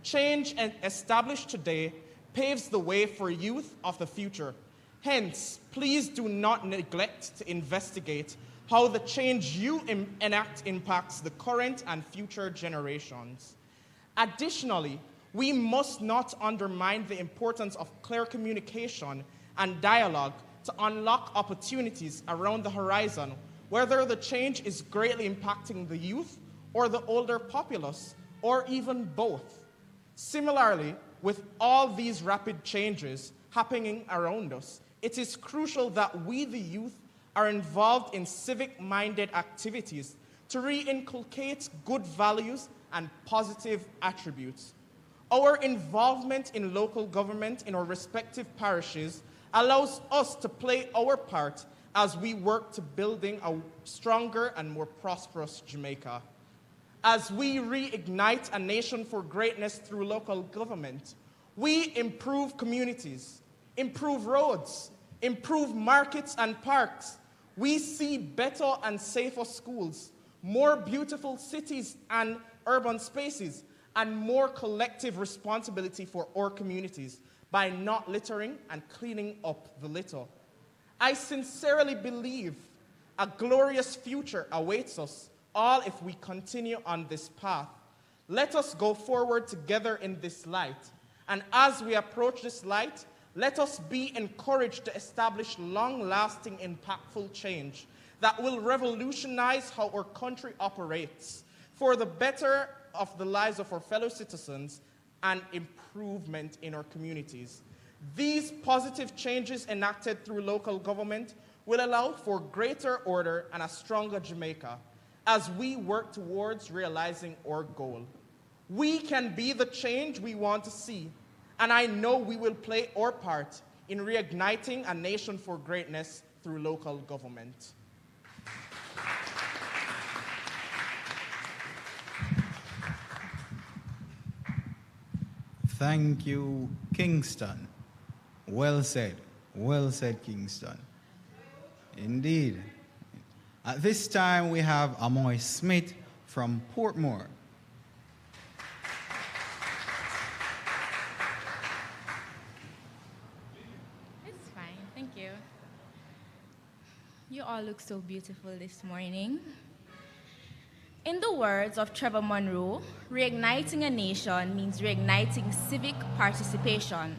Change established today paves the way for youth of the future. Hence, please do not neglect to investigate how the change you enact impacts the current and future generations. Additionally, we must not undermine the importance of clear communication and dialogue to unlock opportunities around the horizon, whether the change is greatly impacting the youth or the older populace, or even both. Similarly, with all these rapid changes happening around us, it is crucial that we, the youth, are involved in civic-minded activities to reinculcate good values and positive attributes. Our involvement in local government in our respective parishes allows us to play our part as we work to building a stronger and more prosperous Jamaica. as we reignite a nation for greatness through local government, we improve communities, improve roads, improve markets and parks. We see better and safer schools, more beautiful cities and urban spaces, and more collective responsibility for our communities by not littering and cleaning up the litter. I sincerely believe a glorious future awaits us all if we continue on this path. Let us go forward together in this light. And as we approach this light, let us be encouraged to establish long-lasting, impactful change that will revolutionize how our country operates for the better of the lives of our fellow citizens and improvement in our communities. These positive changes enacted through local government will allow for greater order and a stronger Jamaica as we work towards realizing our goal. We can be the change we want to see, and I know we will play our part in reigniting a nation for greatness through local government. Thank you, Kingston. Well said, Kingston. Indeed. At this time, we have Amoy Smith from Portmore. It's fine, thank you. You all look so beautiful this morning. In the words of Trevor Monroe, reigniting a nation means reigniting civic participation.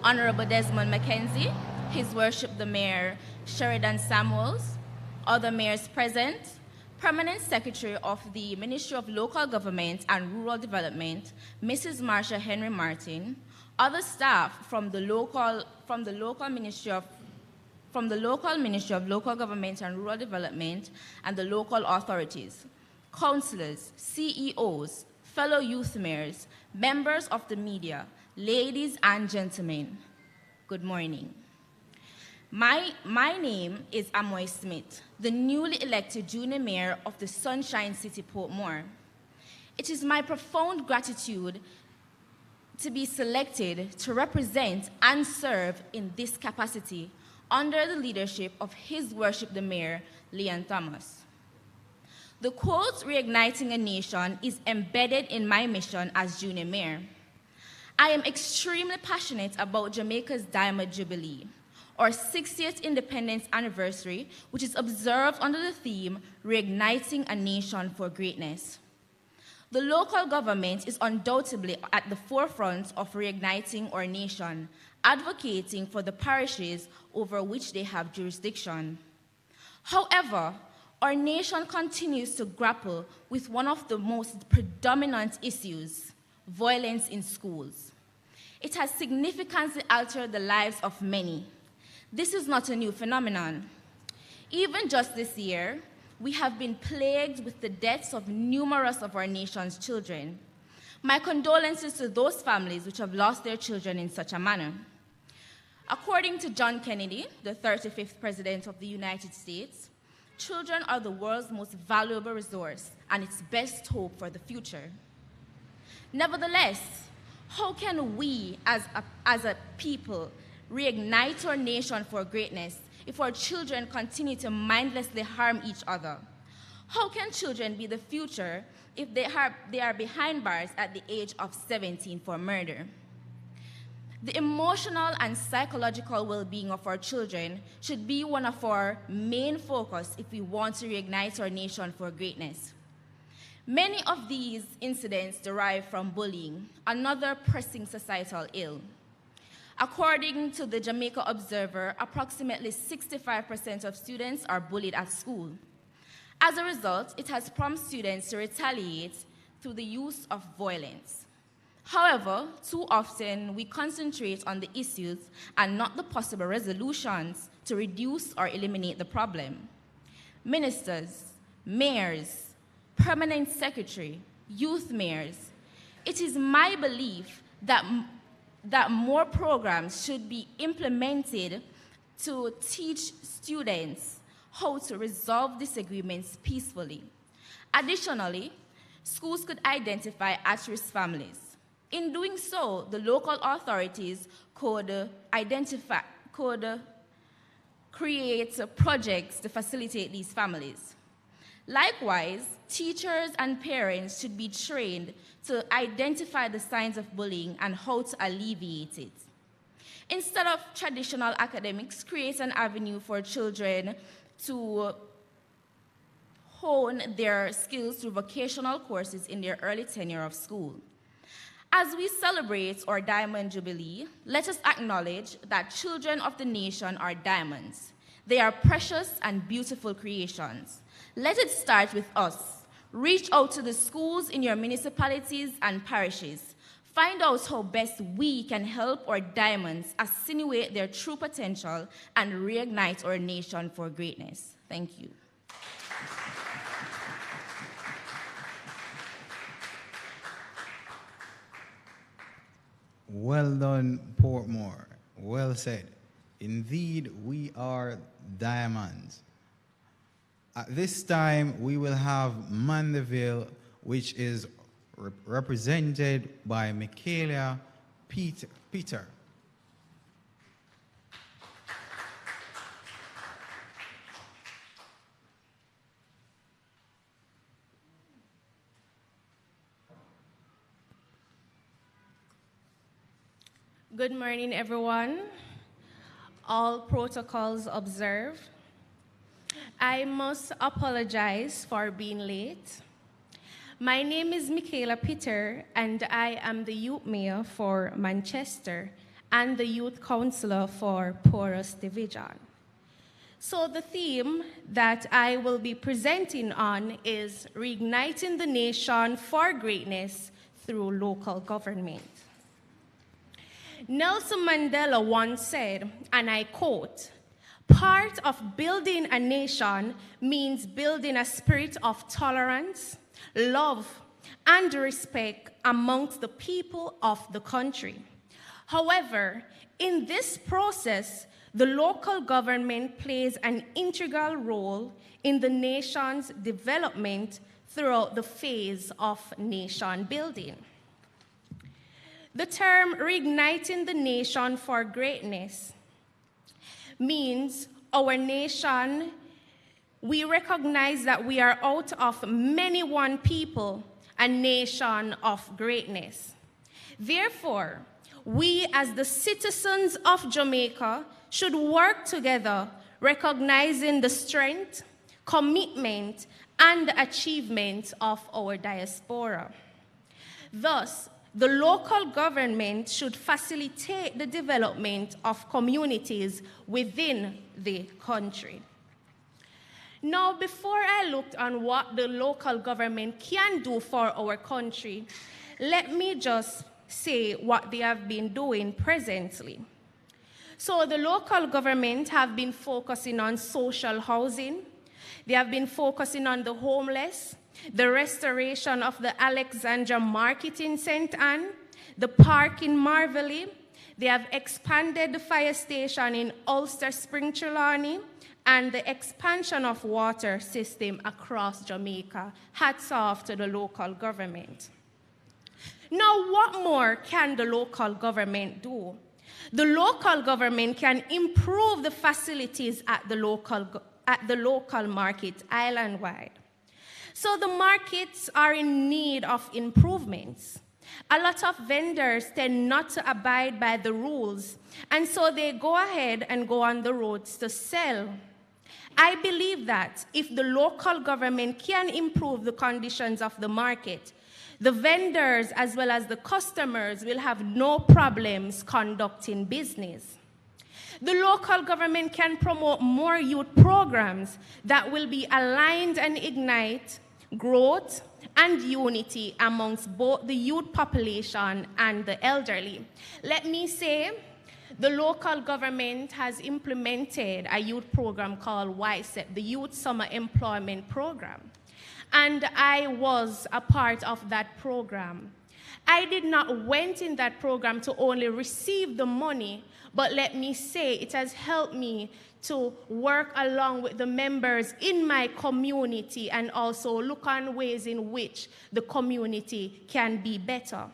Honorable Desmond Mackenzie, His Worship the Mayor Sheridan Samuels, other mayors present, Permanent Secretary of the Ministry of Local Government and Rural Development, Mrs. Marsha Henry Martin, other staff from the local Ministry of Local Government and Rural Development and the local authorities, councillors, CEOs, fellow youth mayors, members of the media, ladies and gentlemen, good morning. My name is Amoy Smith, the newly elected junior mayor of the Sunshine City, Portmore. It is my profound gratitude to be selected to represent and serve in this capacity under the leadership of His Worship the Mayor, Leon Thomas. The quote, reigniting a nation, is embedded in my mission as junior mayor. I am extremely passionate about Jamaica's Diamond Jubilee, our 60th independence anniversary, which is observed under the theme, Reigniting a Nation for Greatness. The local government is undoubtedly at the forefront of reigniting our nation, advocating for the parishes over which they have jurisdiction. However, our nation continues to grapple with one of the most predominant issues, violence in schools. It has significantly altered the lives of many. This is not a new phenomenon. Even just this year, we have been plagued with the deaths of numerous of our nation's children. My condolences to those families which have lost their children in such a manner. According to John Kennedy, the 35th President of the United States, children are the world's most valuable resource and its best hope for the future. Nevertheless, how can we as a people reignite our nation for greatness if our children continue to mindlessly harm each other? How can children be the future if they are behind bars at the age of 17 for murder? The emotional and psychological well-being of our children should be one of our main focus if we want to reignite our nation for greatness. Many of these incidents derive from bullying, another pressing societal ill. According to the Jamaica Observer, approximately 65% of students are bullied at school. As a result, it has prompted students to retaliate through the use of violence. However, too often we concentrate on the issues and not the possible resolutions to reduce or eliminate the problem. Ministers, mayors, permanent secretary, youth mayors, it is my belief that more programs should be implemented to teach students how to resolve disagreements peacefully. Additionally, schools could identify at-risk families. In doing so, the local authorities could create projects to facilitate these families. Likewise, teachers and parents should be trained to identify the signs of bullying and how to alleviate it. Instead of traditional academics, create an avenue for children to hone their skills through vocational courses in their early tenure of school. As we celebrate our Diamond Jubilee, let us acknowledge that children of the nation are diamonds. They are precious and beautiful creations. Let it start with us. Reach out to the schools in your municipalities and parishes. Find out how best we can help our diamonds attenuate their true potential and reignite our nation for greatness. Thank you. Well done, Portmore. Well said. Indeed, we are diamonds. At this time, we will have Mandeville, which is represented by Michaela Peter. Good morning, everyone. All protocols observed. I must apologize for being late. My name is Michaela Peter, and I am the youth mayor for Manchester and the youth councillor for Porous Division. So the theme that I will be presenting on is Reigniting the Nation for Greatness through Local Government. Nelson Mandela once said, and I quote, "Part of building a nation means building a spirit of tolerance, love, and respect amongst the people of the country. However, in this process, the local government plays an integral role in the nation's development throughout the phase of nation building." The term reigniting the nation for greatness means our nation, we recognize that we are out of many one people, a nation of greatness. Therefore, we as the citizens of Jamaica should work together, recognizing the strength, commitment, and achievement of our diaspora. Thus, the local government should facilitate the development of communities within the country. Now, before I looked on what the local government can do for our country, let me just say what they have been doing presently. So the local government have been focusing on social housing. They have been focusing on the homeless, the restoration of the Alexandra Market in St. Anne, the park in Marvelly. They have expanded the fire station in Ulster Spring Trelawney and the expansion of water system across Jamaica. Hats off to the local government. Now, what more can the local government do? The local government can improve the facilities at the local market island-wide. So the markets are in need of improvements. A lot of vendors tend not to abide by the rules, and so they go ahead and go on the roads to sell. I believe that if the local government can improve the conditions of the market, the vendors as well as the customers will have no problems conducting business. The local government can promote more youth programs that will be aligned and ignite growth and unity amongst both the youth population and the elderly. Let me say, the local government has implemented a youth program called YSEP, the Youth Summer Employment Program. And I was a part of that program. I did not went in that program to only receive the money, but let me say it has helped me to work along with the members in my community and also look on ways in which the community can be better.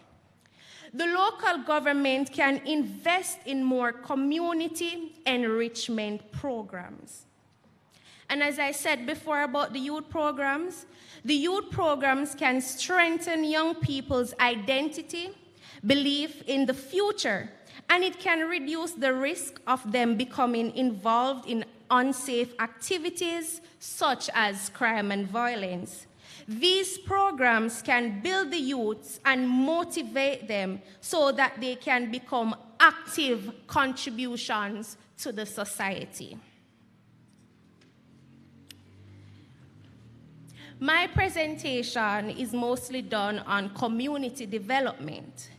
The local government can invest in more community enrichment programs. And as I said before about the youth programs can strengthen young people's identity, belief in the future, and it can reduce the risk of them becoming involved in unsafe activities such as crime and violence. These programs can build the youths and motivate them so that they can become active contributions to the society. My presentation is mostly done on community development.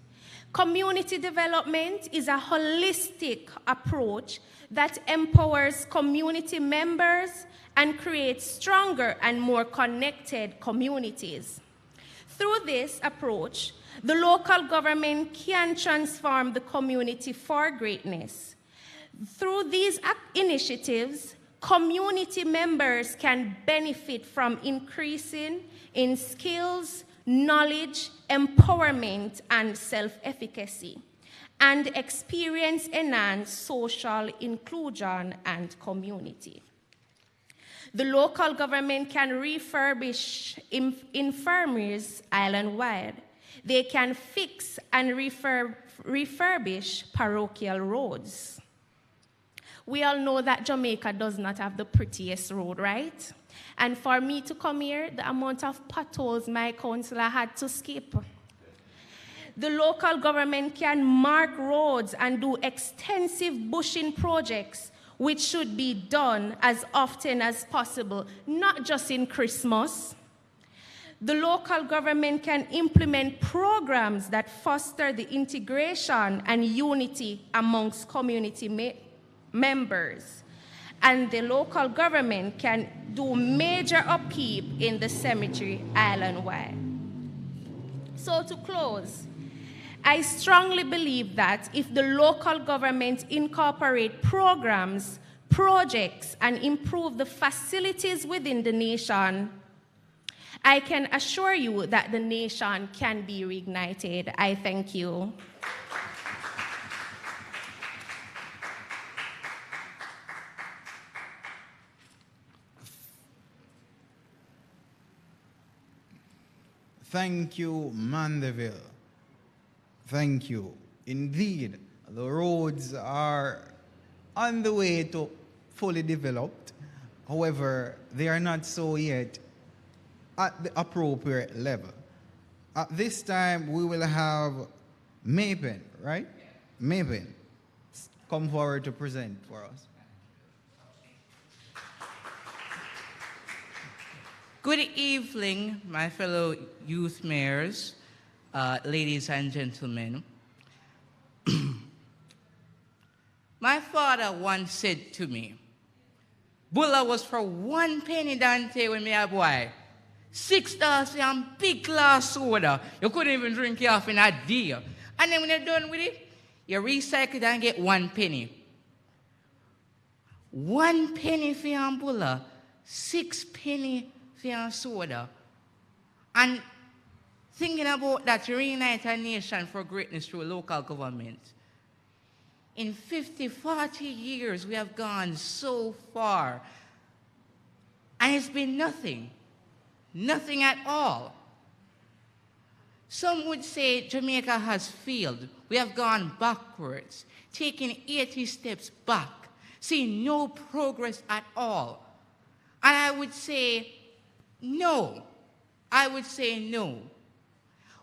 Community development is a holistic approach that empowers community members and creates stronger and more connected communities. Through this approach, the local government can transform the community for greatness. Through these initiatives, community members can benefit from increasing in skills, knowledge, empowerment, and self-efficacy, and experience enhanced social inclusion and community. The local government can refurbish infirmaries island-wide. They can fix and refurbish parochial roads. We all know that Jamaica does not have the prettiest road, right? And for me to come here, the amount of potholes my councillor had to skip. The local government can mark roads and do extensive bushing projects, which should be done as often as possible, not just in Christmas. The local government can implement programs that foster the integration and unity amongst community members. And the local government can do major upkeep in the cemetery island-wide. So to close, I strongly believe that if the local government incorporate programs, projects, and improve the facilities within the nation, I can assure you that the nation can be reignited. I thank you. Thank you, Mandeville. Thank you. Indeed, the roads are on the way to fully developed. However, they are not so yet at the appropriate level. At this time, we will have Maven, right? Maven, come forward to present for us. Good evening, my fellow youth mayors, ladies and gentlemen. My father once said to me, Bulla was for 1 penny Dante when me a boy. $6 for a big glass soda. You couldn't even drink it off in a day. And then when you're done with it, you recycle it and get 1 penny. 1 penny for a Bulla, 6 penny for a soda. And thinking about that, to reunite a nation for greatness through local government. In 50, 40 years, we have gone so far. And it's been nothing. Nothing at all. Some would say Jamaica has failed. We have gone backwards, taking 80 steps back, seeing no progress at all. And I would say, no. I would say no.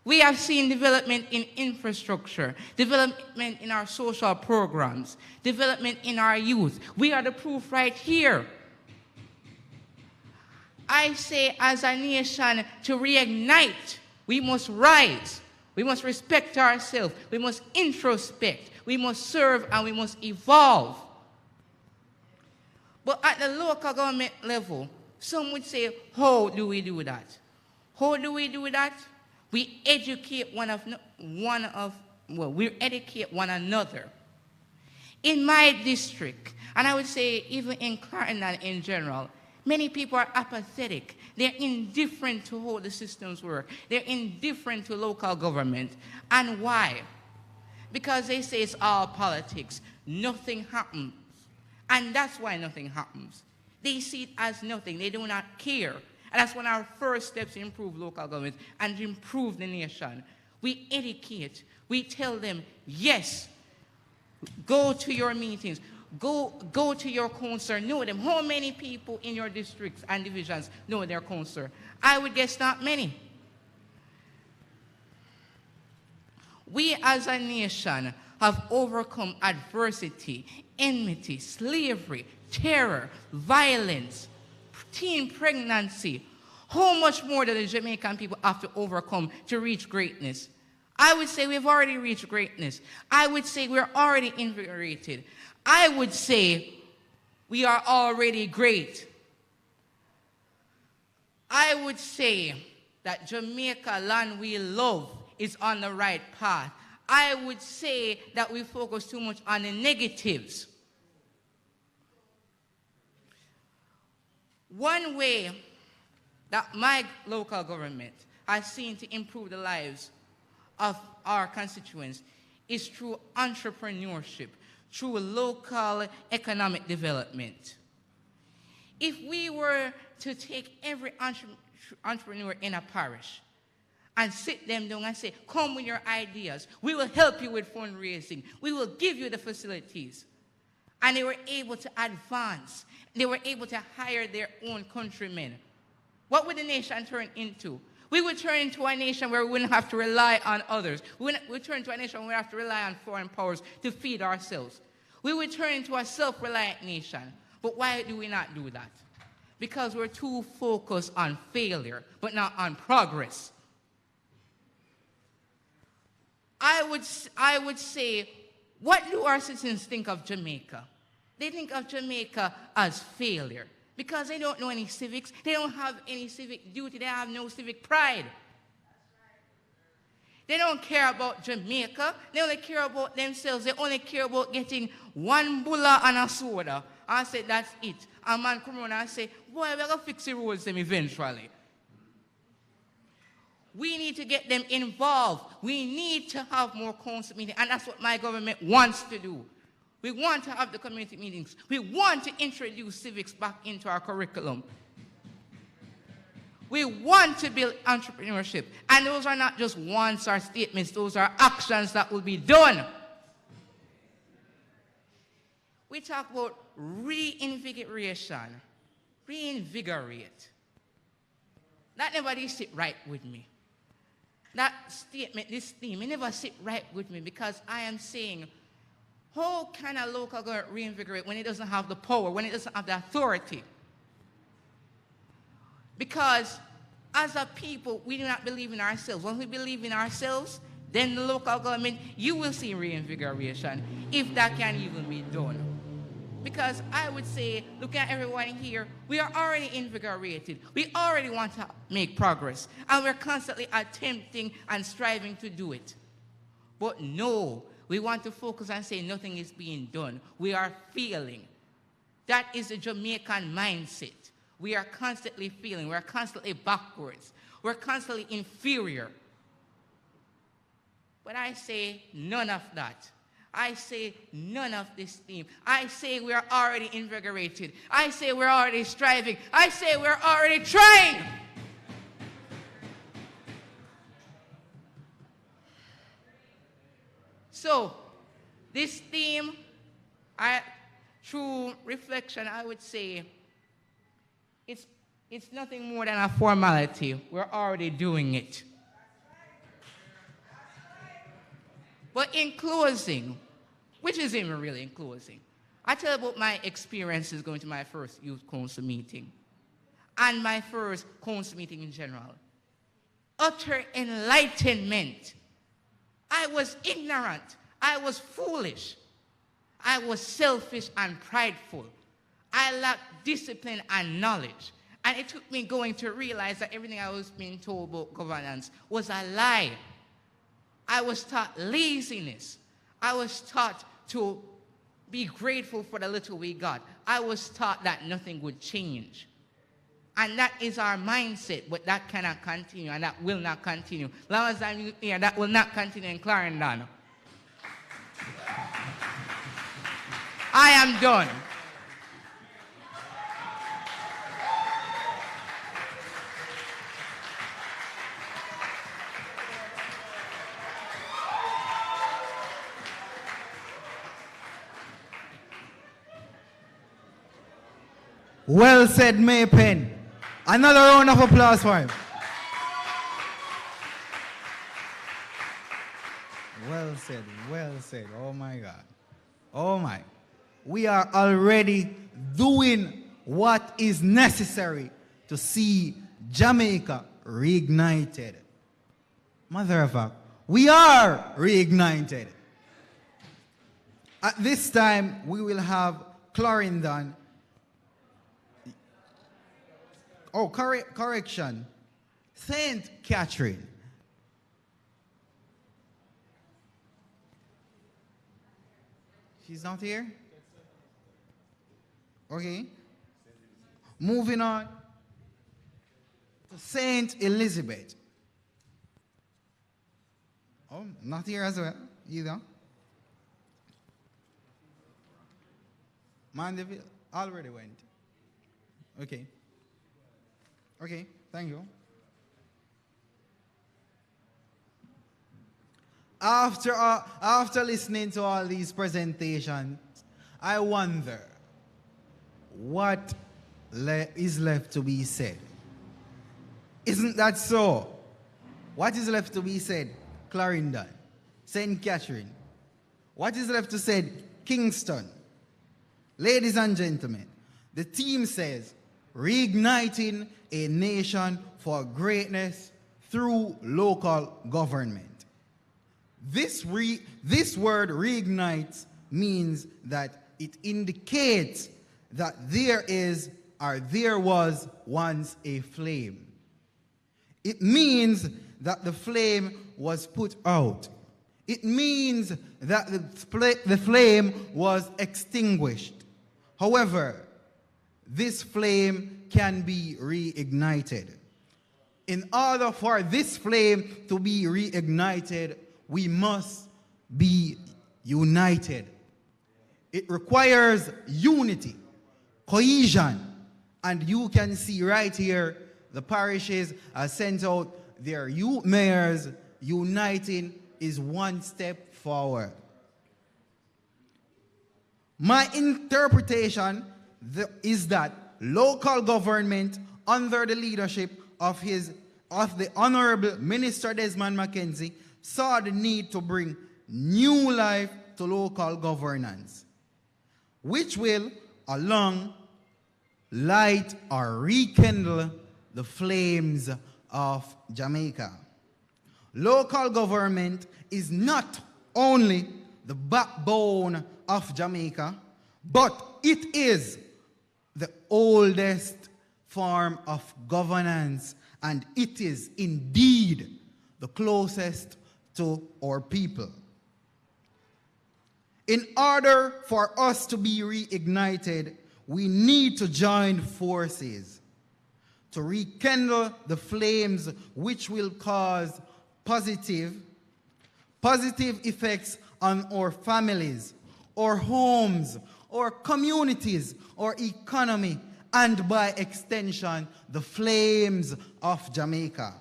We have seen development in infrastructure, development in our social programs, development in our youth. We are the proof right here. I say, as a nation, to reignite, we must rise. We must respect ourselves. We must introspect. We must serve and we must evolve. But at the local government level, some would say, how do we do that? How do we do that? We educate we educate one another. In my district, and I would say even in Clarendon in general, many people are apathetic. They're indifferent to how the systems work. They're indifferent to local government. And why? Because they say it's all politics. Nothing happens. And that's why nothing happens. They see it as nothing. They do not care. And that's one of our first steps to improve local government and to improve the nation. We educate. We tell them, yes, go to your meetings. Go to your councillor, know them. How many people in your districts and divisions know their councillor? I would guess not many. We as a nation have overcome adversity, enmity, slavery, terror, violence, teen pregnancy. How much more do the Jamaican people have to overcome to reach greatness? I would say we've already reached greatness. I would say we're already invigorated. I would say we are already great. I would say that Jamaica, land we love, is on the right path. I would say that we focus too much on the negatives. One way that my local government has seen to improve the lives of our constituents is through entrepreneurship, through local economic development. If we were to take every entrepreneur in a parish and sit them down and say, come with your ideas, we will help you with fundraising, we will give you the facilities, and they were able to advance, they were able to hire their own countrymen, what would the nation turn into? We would turn into a nation where we wouldn't have to rely on others. We would turn into a nation where we have to rely on foreign powers to feed ourselves. We would turn into a self-reliant nation. But why do we not do that? Because we're too focused on failure, but not on progress. I would say, what do our citizens think of Jamaica? They think of Jamaica as failure. Because they don't know any civics, they don't have any civic duty, they have no civic pride. They don't care about Jamaica, they only care about themselves, they only care about getting one bulla and a soda. I say, that's it. A man come around and say, boy, we're going to fix the roads them eventually. We need to get them involved. We need to have more council meetings, and that's what my government wants to do. We want to have the community meetings. We want to introduce civics back into our curriculum. We want to build entrepreneurship. And those are not just wants or statements. Those are actions that will be done. We talk about reinvigoration. Reinvigorate. That never did sit right with me. That statement, this theme, it never sit right with me, because I am saying, how can a local government reinvigorate when it doesn't have the power, when it doesn't have the authority? Because as a people, we do not believe in ourselves. When we believe in ourselves, then the local government, you will see reinvigoration, if that can even be done. Because I would say, look at everyone here, we are already invigorated. We already want to make progress. And we're constantly attempting and striving to do it. But no, we want to focus and say nothing is being done. We are failing. That is the Jamaican mindset. We are constantly failing. We're constantly backwards. We're constantly inferior. But I say none of that. I say none of this theme. I say we are already invigorated. I say we're already striving. I say we're already trying. So, this theme, through reflection, I would say it's nothing more than a formality. We're already doing it. But in closing, which isn't even really in closing, I tell about my experiences going to my first youth council meeting and my first council meeting in general. Utter enlightenment. I was ignorant. I was foolish. I was selfish and prideful. I lacked discipline and knowledge. And it took me going to realize that everything I was being told about governance was a lie. I was taught laziness. I was taught to be grateful for the little we got. I was taught that nothing would change. And that is our mindset, but that cannot continue, and that will not continue. As long as I'm here, that will not continue in Clarendon. I am done. Well said, Maypen. Another round of applause for him. Well said, well said. Oh my God. Oh my. We are already doing what is necessary to see Jamaica reignited. Matter of fact, we are reignited. At this time, we will have Clarendon. Oh, correction. St. Catherine. She's not here? Okay. Moving on to St. Elizabeth. Oh, not here as well, either. Mandeville already went. Okay. Okay, thank you. After listening to all these presentations, I wonder what is left to be said. Isn't that so? What is left to be said? Clarendon, St. Catherine. What is left to say? Kingston. Ladies and gentlemen, the team says, reigniting a nation for greatness through local government. This word reignite means that it indicates that there is or there was once a flame. It means that the flame was put out. It means that the flame was extinguished. However, this flame can be reignited. In order for this flame to be reignited, we must be united. It requires unity, cohesion, and you can see right here the parishes are sent out their youth mayors. Uniting is one step forward. My interpretation is that local government under the leadership of the Honorable Minister Desmond McKenzie saw the need to bring new life to local governance, which will, along, light or rekindle the flames of Jamaica. Local government is not only the backbone of Jamaica, but it is the oldest form of governance, and it is indeed the closest to our people. In order for us to be reignited, we need to join forces to rekindle the flames which will cause positive effects on our families, our homes, our communities, our economy, and by extension, the flames of Jamaica.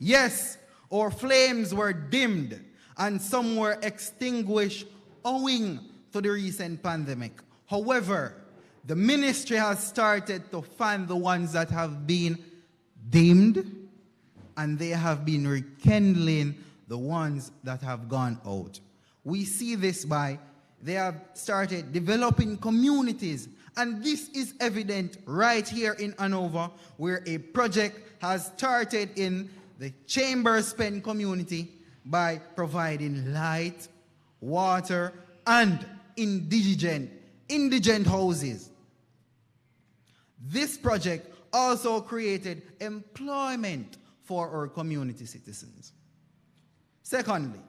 Yes, our flames were dimmed and some were extinguished owing to the recent pandemic. However, the ministry has started to fan the ones that have been dimmed, and they have been rekindling the ones that have gone out. We see this by they have started developing communities, and this is evident right here in Hanover, where a project has started in the Chambers Pen community by providing light, water, and indigent houses. This project also created employment for our community citizens. Secondly,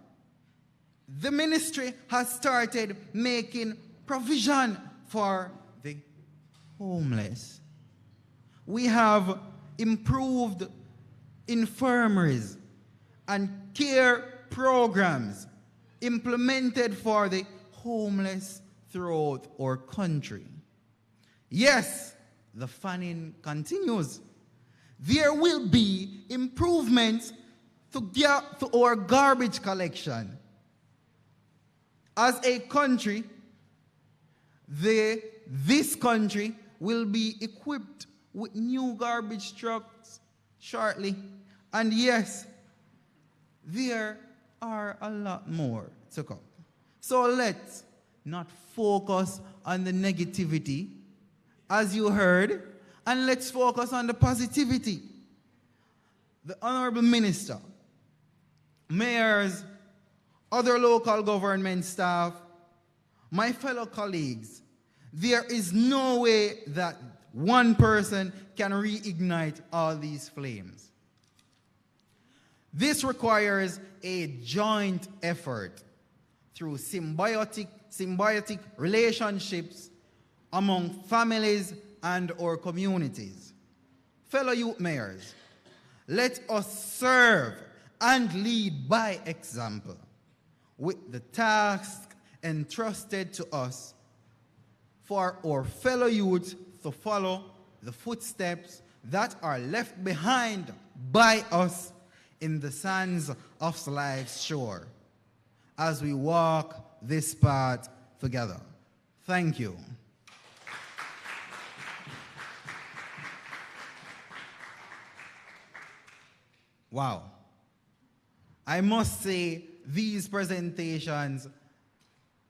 the ministry has started making provision for the homeless. We have improved infirmaries and care programs implemented for the homeless throughout our country. Yes, the funding continues. There will be improvements to our garbage collection. As a country, this country will be equipped with new garbage trucks shortly. And yes, there are a lot more to come. So let's not focus on the negativity, as you heard, and let's focus on the positivity. The Honorable Minister, mayors, other local government staff, my fellow colleagues, there is no way that one person can reignite all these flames. This requires a joint effort through symbiotic relationships among families and our communities. Fellow youth mayors, let us serve and lead by example with the task entrusted to us for our fellow youth to follow the footsteps that are left behind by us in the sands of life's shore as we walk this path together. Thank you. Wow. I must say, these presentations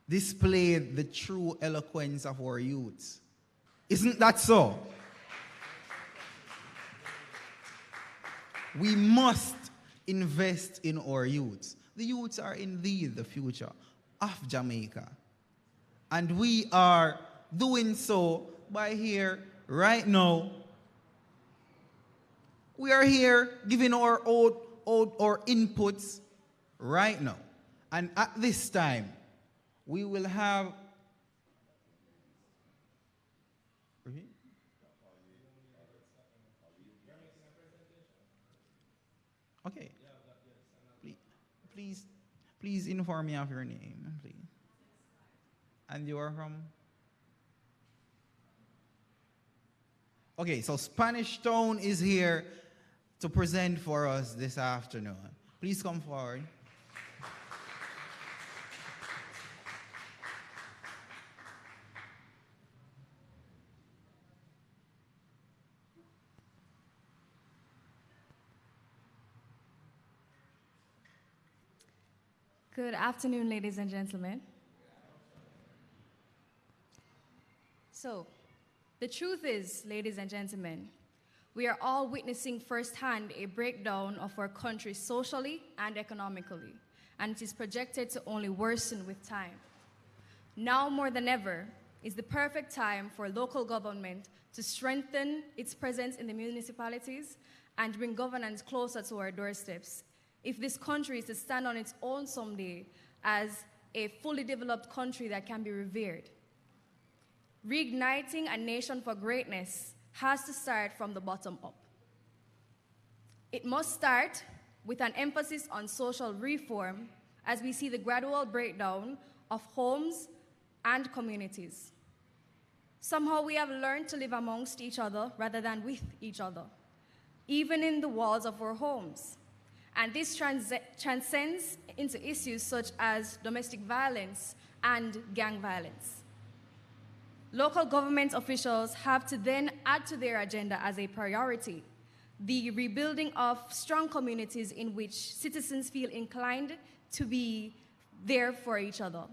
displayed the true eloquence of our youths. Isn't that so? We must invest in our youths. The youths are indeed the future of Jamaica. And we are doing so by here right now. We are here giving our inputs right now. And at this time, we will have okay. Please inform me of your name, please. And you are from? Okay, so Spanish Town is here to present for us this afternoon. Please come forward. Good afternoon, ladies and gentlemen. So, the truth is, ladies and gentlemen, we are all witnessing firsthand a breakdown of our country socially and economically, and it is projected to only worsen with time. Now more than ever is the perfect time for local government to strengthen its presence in the municipalities and bring governance closer to our doorsteps, if this country is to stand on its own someday as a fully developed country that can be revered. Reigniting a nation for greatness has to start from the bottom up. It must start with an emphasis on social reform as we see the gradual breakdown of homes and communities. Somehow we have learned to live amongst each other rather than with each other, even in the walls of our homes. And this transcends into issues such as domestic violence and gang violence. Local government officials have to then add to their agenda as a priority the rebuilding of strong communities in which citizens feel inclined to be there for each other.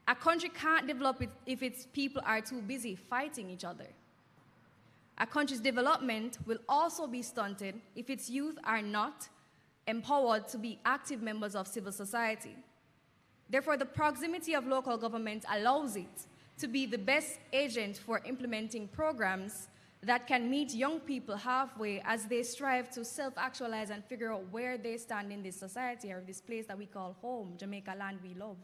A country can't develop if its people are too busy fighting each other. A country's development will also be stunted if its youth are not empowered to be active members of civil society. Therefore, the proximity of local government allows it to be the best agent for implementing programs that can meet young people halfway as they strive to self-actualize and figure out where they stand in this society or this place that we call home, Jamaica land we love.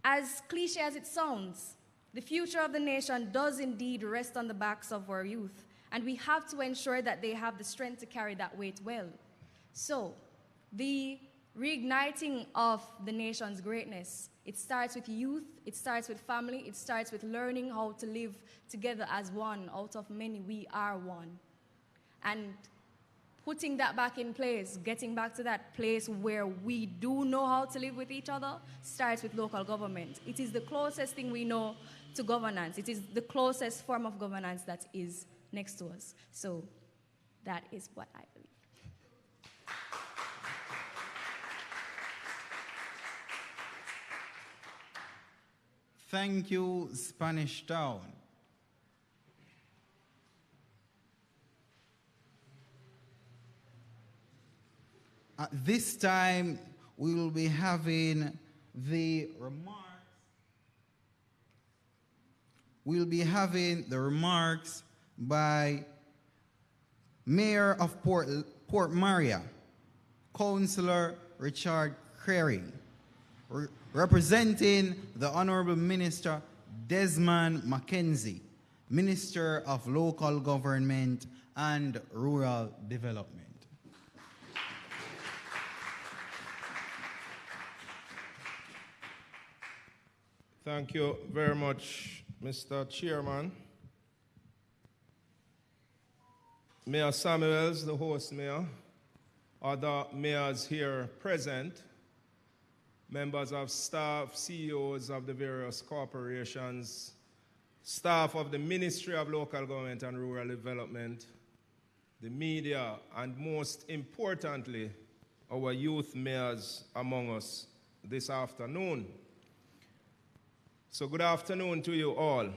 As cliche as it sounds, the future of the nation does indeed rest on the backs of our youth, and we have to ensure that they have the strength to carry that weight well. So, the reigniting of the nation's greatness, it starts with youth, it starts with family, it starts with learning how to live together as one. Out of many, we are one. And putting that back in place, getting back to that place where we do know how to live with each other, starts with local government. It is the closest thing we know to governance. It is the closest form of governance that is next to us. So that is what I believe. Thank you, Spanish Town. At this time, we will be having the remarks. We'll be having the remarks by Mayor of Port Maria, Councillor Richard Creary. Representing the Honorable Minister Desmond Mackenzie, Minister of Local Government and Rural Development. Thank you very much, Mr. Chairman. Mayor Samuels, the host mayor, other mayors here present, members of staff, CEOs of the various corporations, staff of the Ministry of Local Government and Rural Development, the media, and most importantly, our youth mayors among us this afternoon. So good afternoon to you all.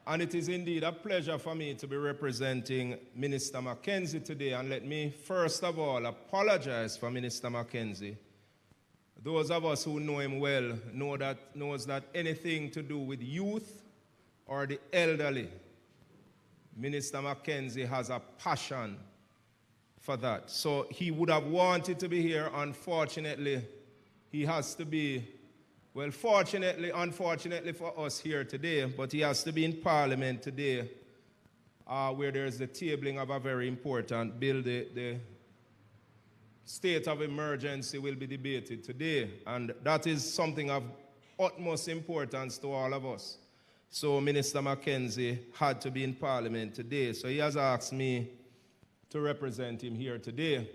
And it is indeed a pleasure for me to be representing Minister Mackenzie today. And let me first of all apologize for Minister Mackenzie. Those of us who know him well knows that anything to do with youth or the elderly, Minister Mackenzie has a passion for that. So he would have wanted to be here. Unfortunately, he has to be, well, unfortunately for us here today, but he has to be in Parliament today where there's the tabling of a very important bill. The state of emergency will be debated today, and that is something of utmost importance to all of us. So Minister Mackenzie had to be in Parliament today, so he has asked me to represent him here today.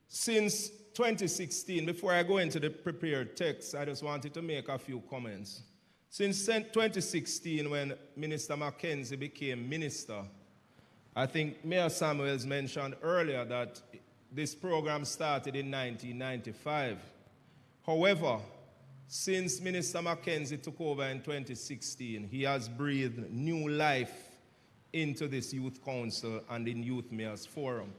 Since 2016, before I go into the prepared text, I just wanted to make a few comments. Since 2016, when Minister Mackenzie became minister, I think Mayor Samuels mentioned earlier that this program started in 1995. However, since Minister Mackenzie took over in 2016, he has breathed new life into this Youth Council and in Youth Mayors Forum.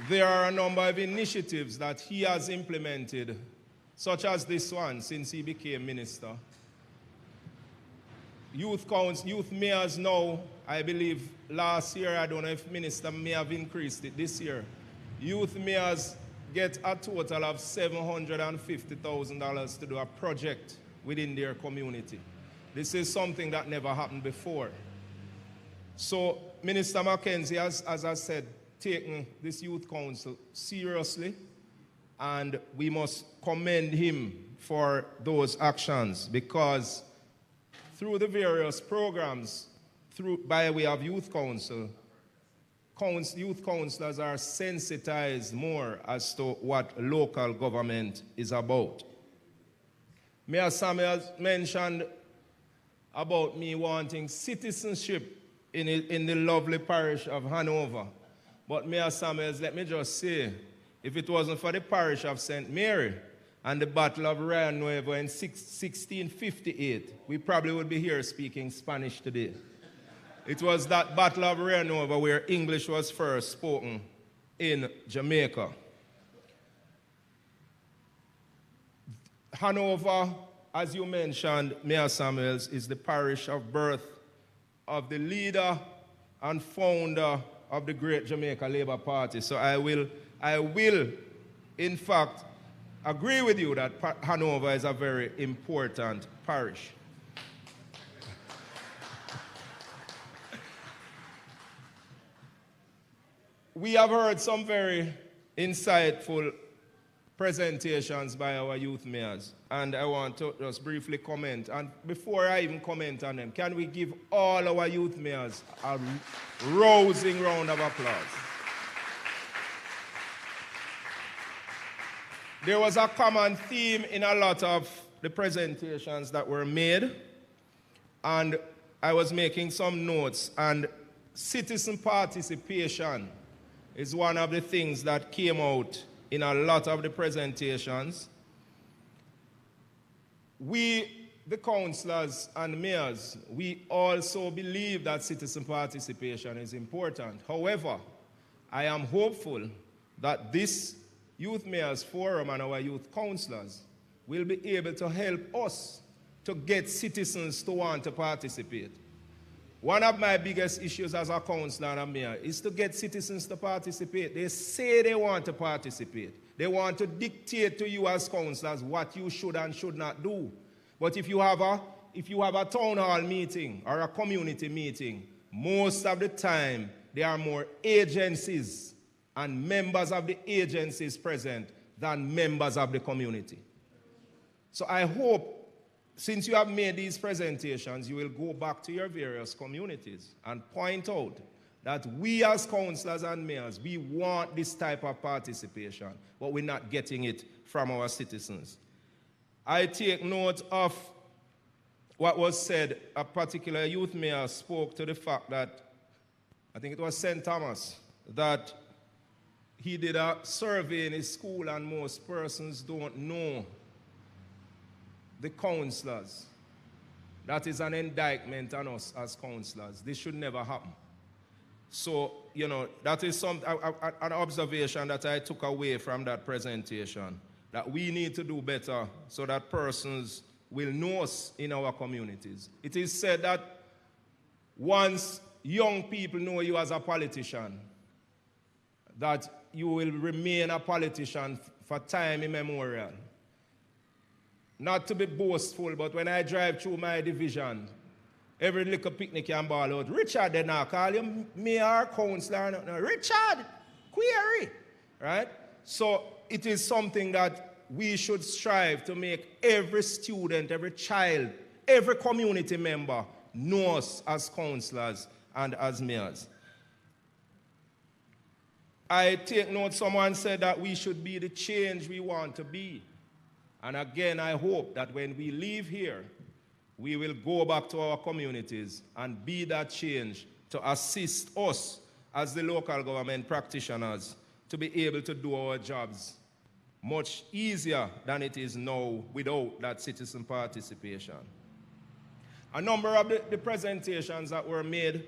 There are a number of initiatives that he has implemented, such as this one, since he became minister. Youth mayors now, I believe last year, I don't know if minister may have increased it this year. Youth mayors get a total of $750,000 to do a project within their community. This is something that never happened before. So Minister Mackenzie has, as I said, taken this youth council seriously, and we must commend him for those actions, because through the various programs, by way of youth council, youth councillors are sensitized more as to what local government is about. Mayor Samuel mentioned about me wanting citizenship in the lovely parish of Hanover. But Mayor Samuels, let me just say, if it wasn't for the parish of St. Mary and the Battle of Rio Nuevo in 1658, we probably would be here speaking Spanish today. It was that Battle of Rio Nuevo where English was first spoken in Jamaica. Hanover as you mentioned, Mayor Samuels, is the parish of birth of the leader and founder of the Great Jamaica Labour Party. So I will, in fact, agree with you that Hanover is a very important parish. We have heard some very insightful presentations by our youth mayors, and I want to just briefly comment. And before I even comment on them, can we give all our youth mayors a rousing round of applause? There was a common theme in a lot of the presentations that were made, and I was making some notes, and citizen participation is one of the things that came out in a lot of the presentations. We, the councillors and mayors, we also believe that citizen participation is important. However, I am hopeful that this Youth Mayors Forum and our youth councillors will be able to help us to get citizens to want to participate. One of my biggest issues as a councillor and a mayor is to get citizens to participate. They say they want to participate. They want to dictate to you as councillors what you should and should not do. But if you have a town hall meeting or a community meeting, most of the time there are more agencies and members of the agencies present than members of the community. So I hope, since you have made these presentations, you will go back to your various communities and point out that we as councillors and mayors, we want this type of participation, but we're not getting it from our citizens. I take note of what was said. A particular youth mayor spoke to the fact that, I think it was St. Thomas, that he did a survey in his school and most persons don't know the councillors. That is an indictment on us as councillors. This should never happen. So, you know, that is an observation that I took away from that presentation, that we need to do better so that persons will know us in our communities. It is said that once young people know you as a politician, that you will remain a politician for time immemorial. Not to be boastful, but when I drive through my division, every little picnic can ball out, Richard, they now call you mayor, councillor, no, Richard, query, right? So it is something that we should strive to make every student, every child, every community member know us as councillors and as mayors. I take note, someone said that we should be the change we want to be. And again, I hope that when we leave here, we will go back to our communities and be that change to assist us as the local government practitioners to be able to do our jobs much easier than it is now without that citizen participation. A number of the presentations that were made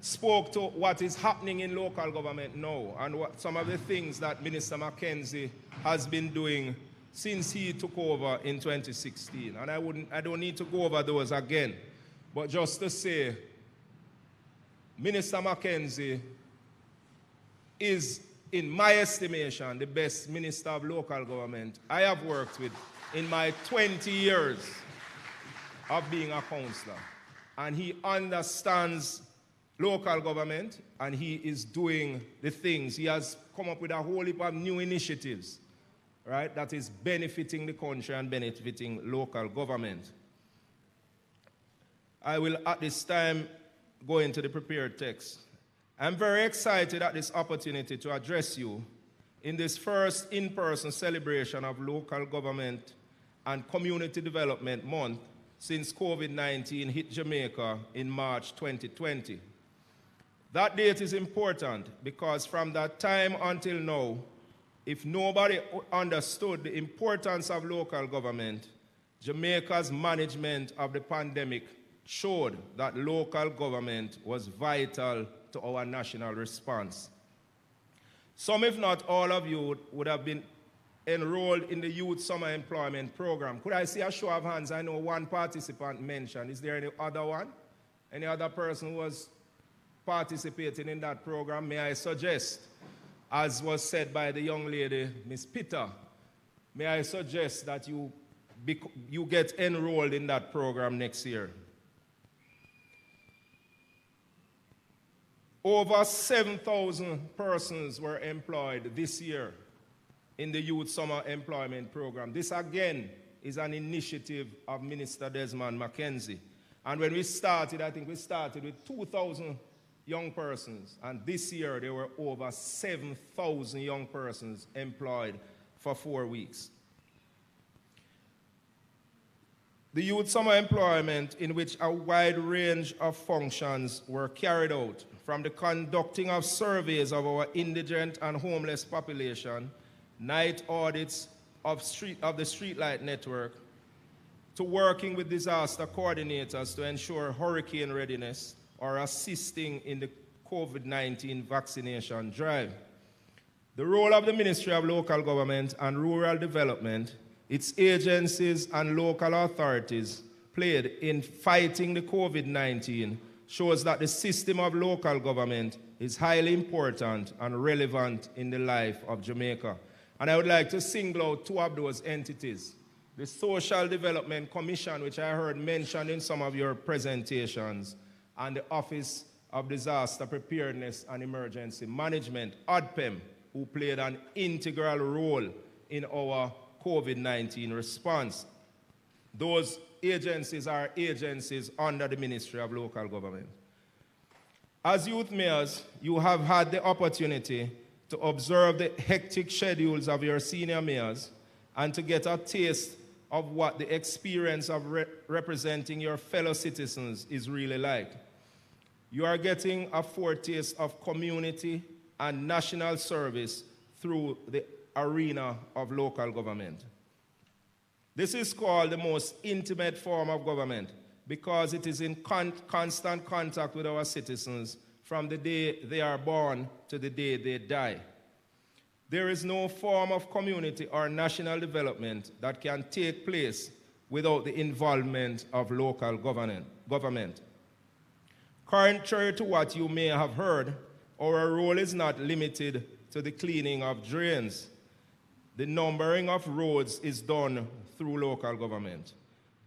spoke to what is happening in local government now and what some of the things that Minister Mackenzie has been doing since he took over in 2016. And I don't need to go over those again, but just to say, Minister Mackenzie is, in my estimation, the best minister of local government I have worked with in my 20 years of being a councillor. And he understands local government, and he is doing the things. He has come up with a whole heap of new initiatives, right, that is benefiting the country and benefiting local government. I will, at this time, go into the prepared text. I'm very excited at this opportunity to address you in this first in-person celebration of local government and community development month since COVID-19 hit Jamaica in March 2020. That date is important because from that time until now, if nobody understood the importance of local government, Jamaica's management of the pandemic showed that local government was vital to our national response. Some, if not all of you, would have been enrolled in the Youth Summer Employment Program? Could I see a show of hands? I know one participant mentioned. Is there any other one? Any other person who was participating in that program? May I suggest, as was said by the young lady, Miss Peter, may I suggest that you get enrolled in that program next year? Over 7,000 persons were employed this year in the Youth Summer Employment Program. This again is an initiative of Minister Desmond McKenzie. And when we started, I think we started with 2,000 young persons. And this year there were over 7,000 young persons employed for 4 weeks. The Youth Summer Employment, in which a wide range of functions were carried out, from the conducting of surveys of our indigent and homeless population, night audits of the streetlight network, to working with disaster coordinators to ensure hurricane readiness or assisting in the COVID-19 vaccination drive. The role of the Ministry of Local Government and Rural Development, its agencies and local authorities played in fighting the COVID-19 shows that the system of local government is highly important and relevant in the life of Jamaica. And I would like to single out two of those entities. The Social Development Commission, which I heard mentioned in some of your presentations, and the Office of Disaster Preparedness and Emergency Management, ODPEM, who played an integral role in our COVID-19 response. Those agencies are agencies under the Ministry of Local Government. As youth mayors, you have had the opportunity to observe the hectic schedules of your senior mayors and to get a taste of what the experience of representing your fellow citizens is really like. You are getting a foretaste of community and national service through the arena of local government. This is called the most intimate form of government because it is in constant contact with our citizens from the day they are born to the day they die. There is no form of community or national development that can take place without the involvement of local government. Contrary to what you may have heard, our role is not limited to the cleaning of drains. The numbering of roads is done through local government.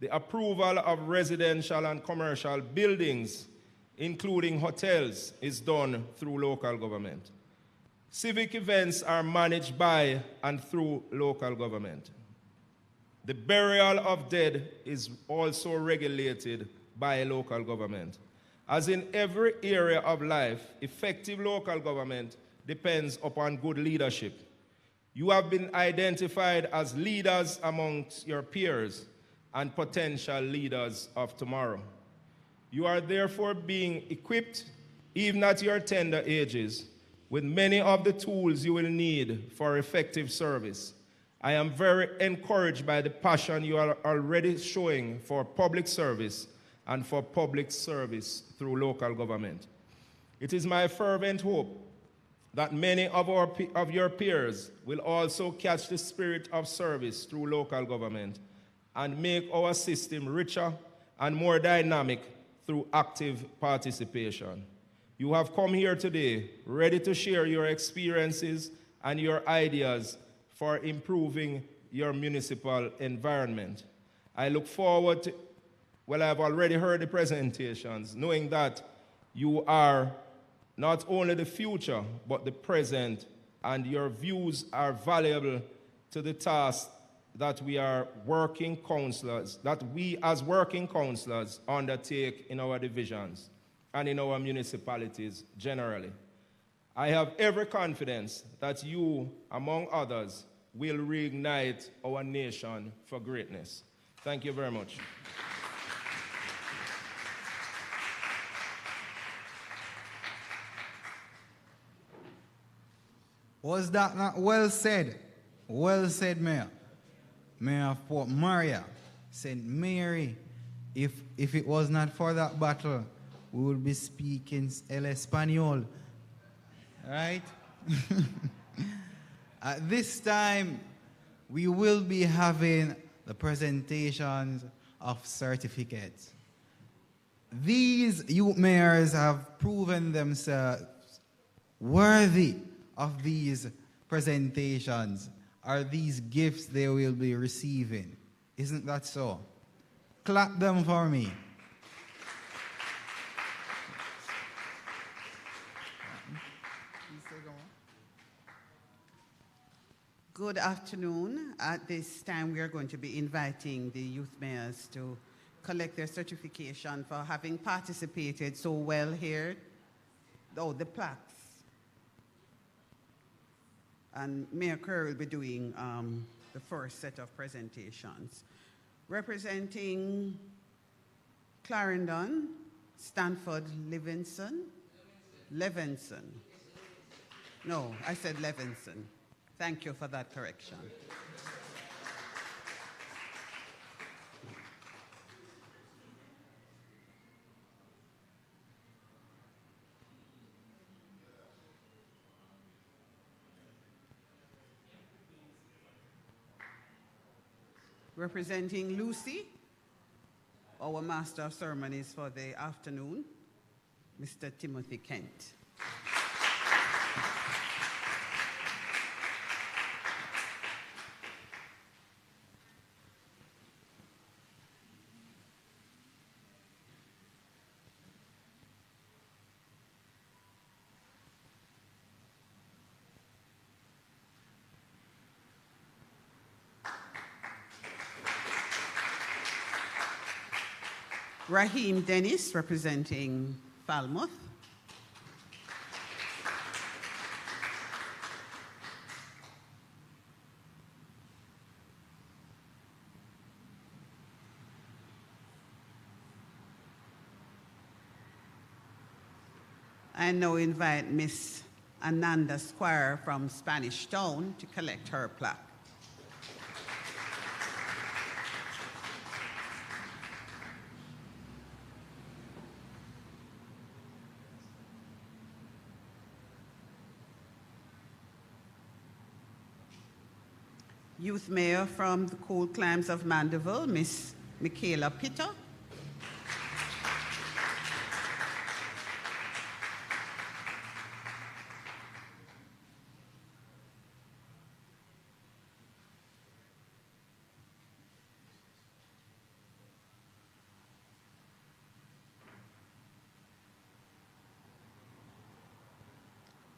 The approval of residential and commercial buildings, including hotels, is done through local government. Civic events are managed by and through local government. The burial of dead is also regulated by local government. As in every area of life, effective local government depends upon good leadership. You have been identified as leaders amongst your peers and potential leaders of tomorrow. You are therefore being equipped, even at your tender ages, with many of the tools you will need for effective service. I am very encouraged by the passion you are already showing for public service and for public service through local government. It is my fervent hope that many of your peers will also catch the spirit of service through local government and make our system richer and more dynamic through active participation. You have come here today ready to share your experiences and your ideas for improving your municipal environment. I look forward to, well, I've already heard the presentations, knowing that you are not only the future, but the present, and your views are valuable to the task that we as working councillors undertake in our divisions and in our municipalities generally. I have every confidence that you, among others, will reignite our nation for greatness. Thank you very much. Was that not well said? Well said, Mayor. Mayor of Port Maria, St. Mary, if it was not for that battle, we would be speaking El Espanol, right? At this time, we will be having the presentations of certificates. These youth mayors have proven themselves worthy of these presentations or these gifts they will be receiving. Isn't that so? Clap them for me. Good afternoon. At this time, we are going to be inviting the youth mayors to collect their certification for having participated so well here. Oh, the plaques. And Mayor Kerr will be doing the first set of presentations. Representing Clarendon, Stanford Levinson. No, I said Levinson. Thank you for that correction. Representing Lucy, our Master of Ceremonies for the afternoon, Mr. Timothy Kent. Raheem Dennis, representing Falmouth. I now invite Miss Ananda Squire from Spanish Town to collect her plaque. Youth Mayor from the Cold Climes of Mandeville, Miss Michaela Pitter.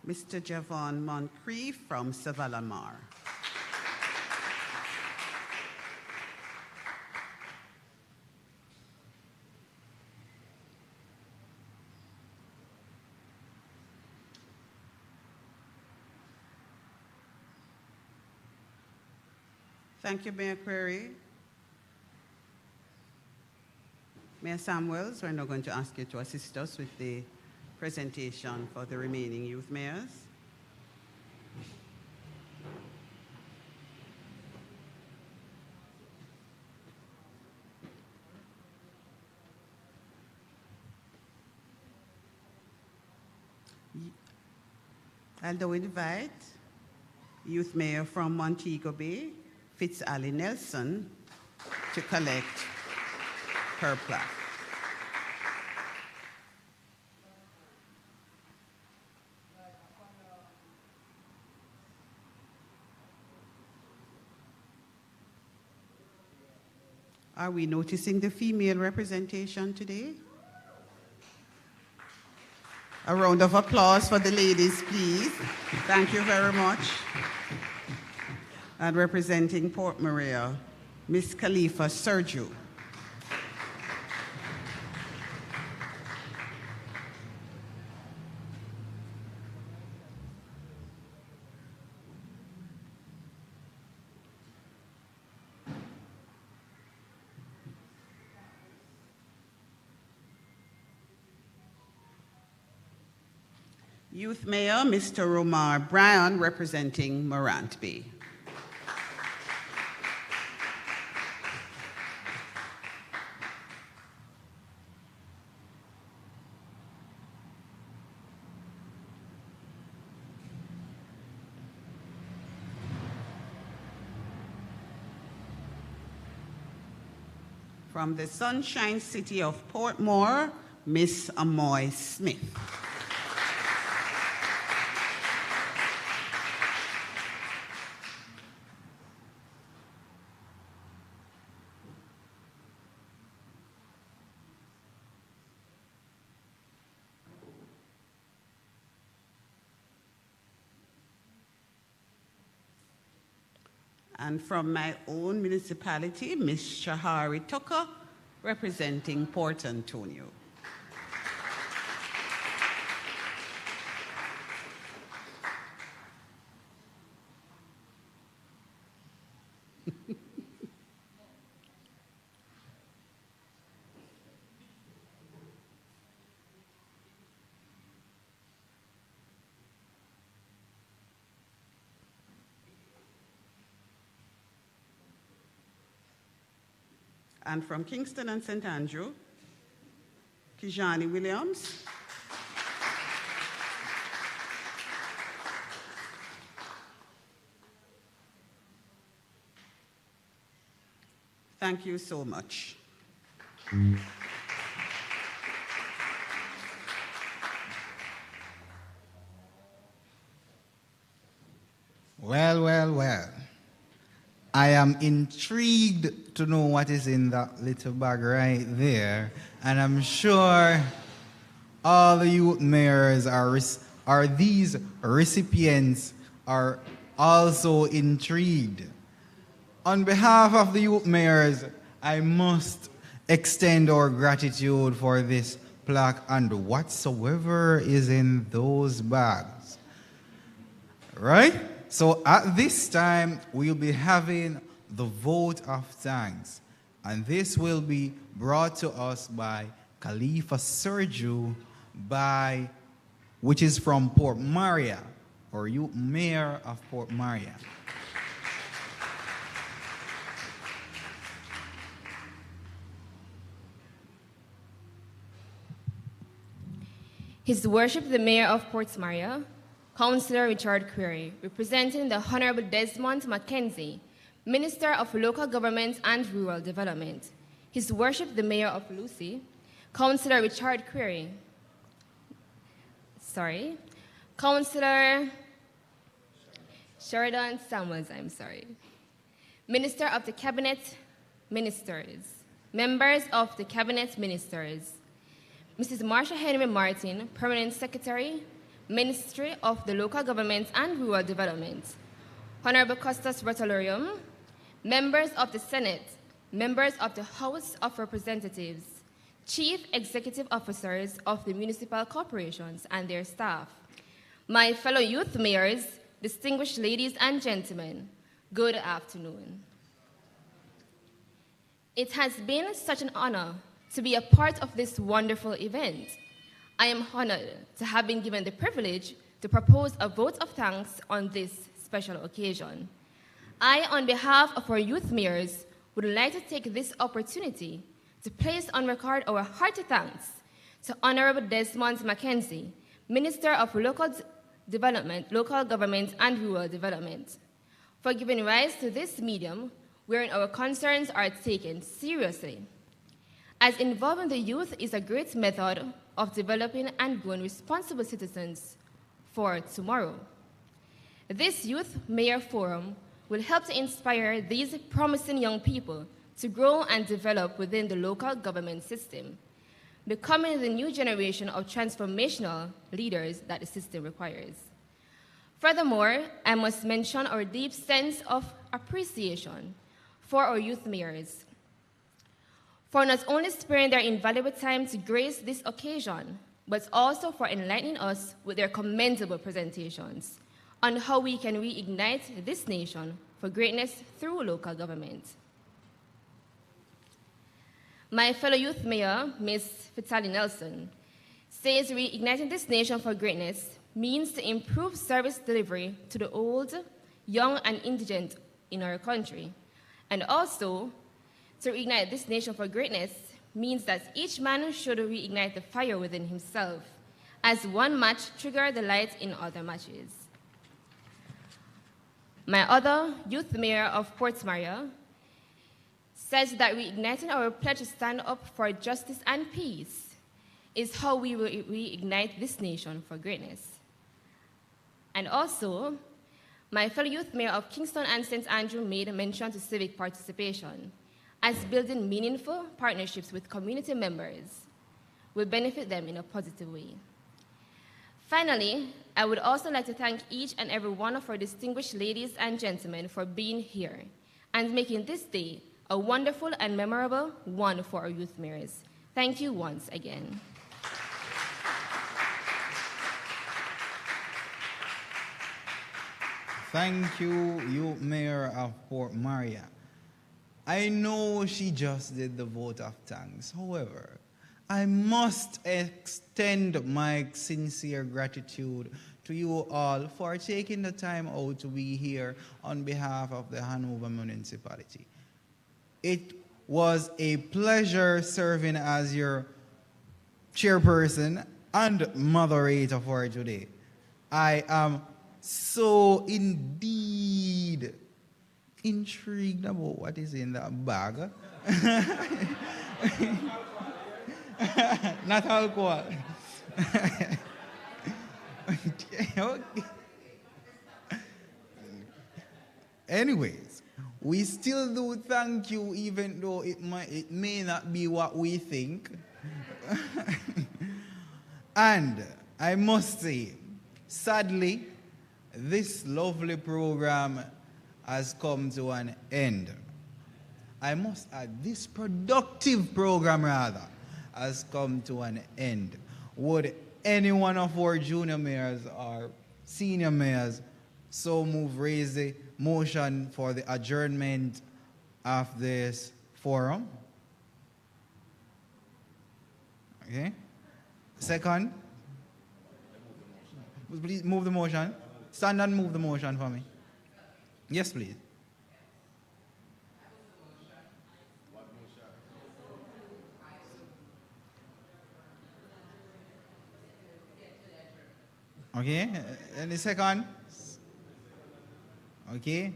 Mr. Javon Moncrief from Savalamar. Thank you, Mayor Query. Mayor Samuels, we're now going to ask you to assist us with the presentation for the remaining youth mayors. I'll now invite Youth Mayor from Montego Bay, Fitz-Ali Nelson, to collect her plaque. Are we noticing the female representation today? A round of applause for the ladies, please. Thank you very much. And representing Port Maria, Miss Khalifa Sergio. Youth Mayor, Mr. Romar Brown, representing Morant Bay. From the Sunshine City of Portmore, Miss Amoy Smith. And from my own municipality, Ms. Shahari Tucker, representing Port Antonio. And from Kingston and St. Andrew, Kijani Williams. Thank you so much. Well, well, well. I am intrigued to know what is in that little bag right there, and I'm sure all the youth mayors are these recipients are also intrigued. On behalf of the youth mayors, I must extend our gratitude for this plaque and whatsoever is in those bags. Right? So at this time, we'll be having the vote of thanks. And this will be brought to us by Khalifa Sergio, which is from Port Maria, or youth mayor of Port Maria. His Worship the Mayor of Port Maria, Councillor Richard Query, representing the Honorable Desmond Mackenzie, Minister of Local Government and Rural Development. His Worship the Mayor of Lucy, Councillor Richard Query. Councillor Sheridan Samuels, Minister of the Cabinet Ministers, members of the Cabinet Ministers, Mrs. Marsha Henry Martin, Permanent Secretary, Ministry of the Local Government and Rural Development, Honorable Costas Rotolorium, members of the Senate, members of the House of Representatives, Chief Executive Officers of the Municipal Corporations and their staff, my fellow youth mayors, distinguished ladies and gentlemen, good afternoon. It has been such an honor to be a part of this wonderful event. I am honored to have been given the privilege to propose a vote of thanks on this special occasion. I, on behalf of our youth mayors, would like to take this opportunity to place on record our hearty thanks to Honorable Desmond Mackenzie, Minister of Local Government and Rural Development, for giving rise to this medium wherein our concerns are taken seriously, as involving the youth is a great method of developing and growing responsible citizens for tomorrow. This Youth Mayor Forum will help to inspire these promising young people to grow and develop within the local government system, becoming the new generation of transformational leaders that the system requires. Furthermore, I must mention our deep sense of appreciation for our youth mayors, for not only sparing their invaluable time to grace this occasion, but also for enlightening us with their commendable presentations on how we can reignite this nation for greatness through local government. My fellow youth mayor, Ms. Vitali Nelson, says reigniting this nation for greatness means to improve service delivery to the old, young, and indigent in our country, and also to reignite this nation for greatness means that each man should reignite the fire within himself, as one match triggers the light in other matches. My other youth mayor of Port Maria says that reigniting our pledge to stand up for justice and peace is how we will reignite this nation for greatness. And also, my fellow youth mayor of Kingston and St. Andrew made mention to civic participation, as building meaningful partnerships with community members will benefit them in a positive way. Finally, I would also like to thank each and every one of our distinguished ladies and gentlemen for being here and making this day a wonderful and memorable one for our youth mayors. Thank you once again. Thank you, Youth Mayor of Port Maria. I know she just did the vote of thanks. However, I must extend my sincere gratitude to you all for taking the time out to be here on behalf of the Hanover Municipality. It was a pleasure serving as your chairperson and moderator for today. I am so indeed intrigued about what is in that bag. Not alcohol. Okay. Anyways, we still do thank you, even though it may not be what we think. And I must say, sadly, this lovely program has come to an end. I must add, this productive program rather has come to an end. Would any one of our junior mayors or senior mayors so move, raise the motion for the adjournment of this forum? Okay. Second? Please move the motion. Stand and move the motion for me. Yes, please. Okay, any second? Okay.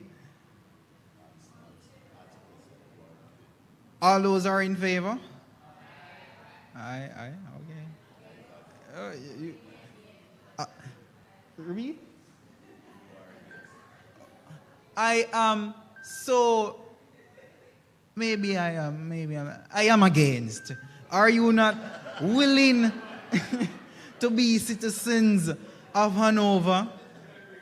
All those are in favor? Aye, okay. Repeat? I am so, maybe I am against. Are you not willing to be citizens of Hanover?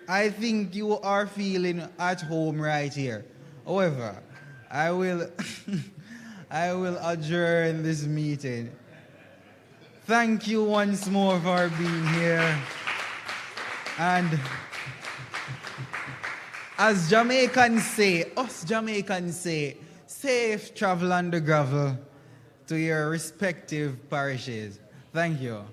I think you are feeling at home right here. However, I will I will adjourn this meeting. Thank you once more for being here. And as Jamaicans say, us Jamaicans say, safe travel on the gravel to your respective parishes. Thank you.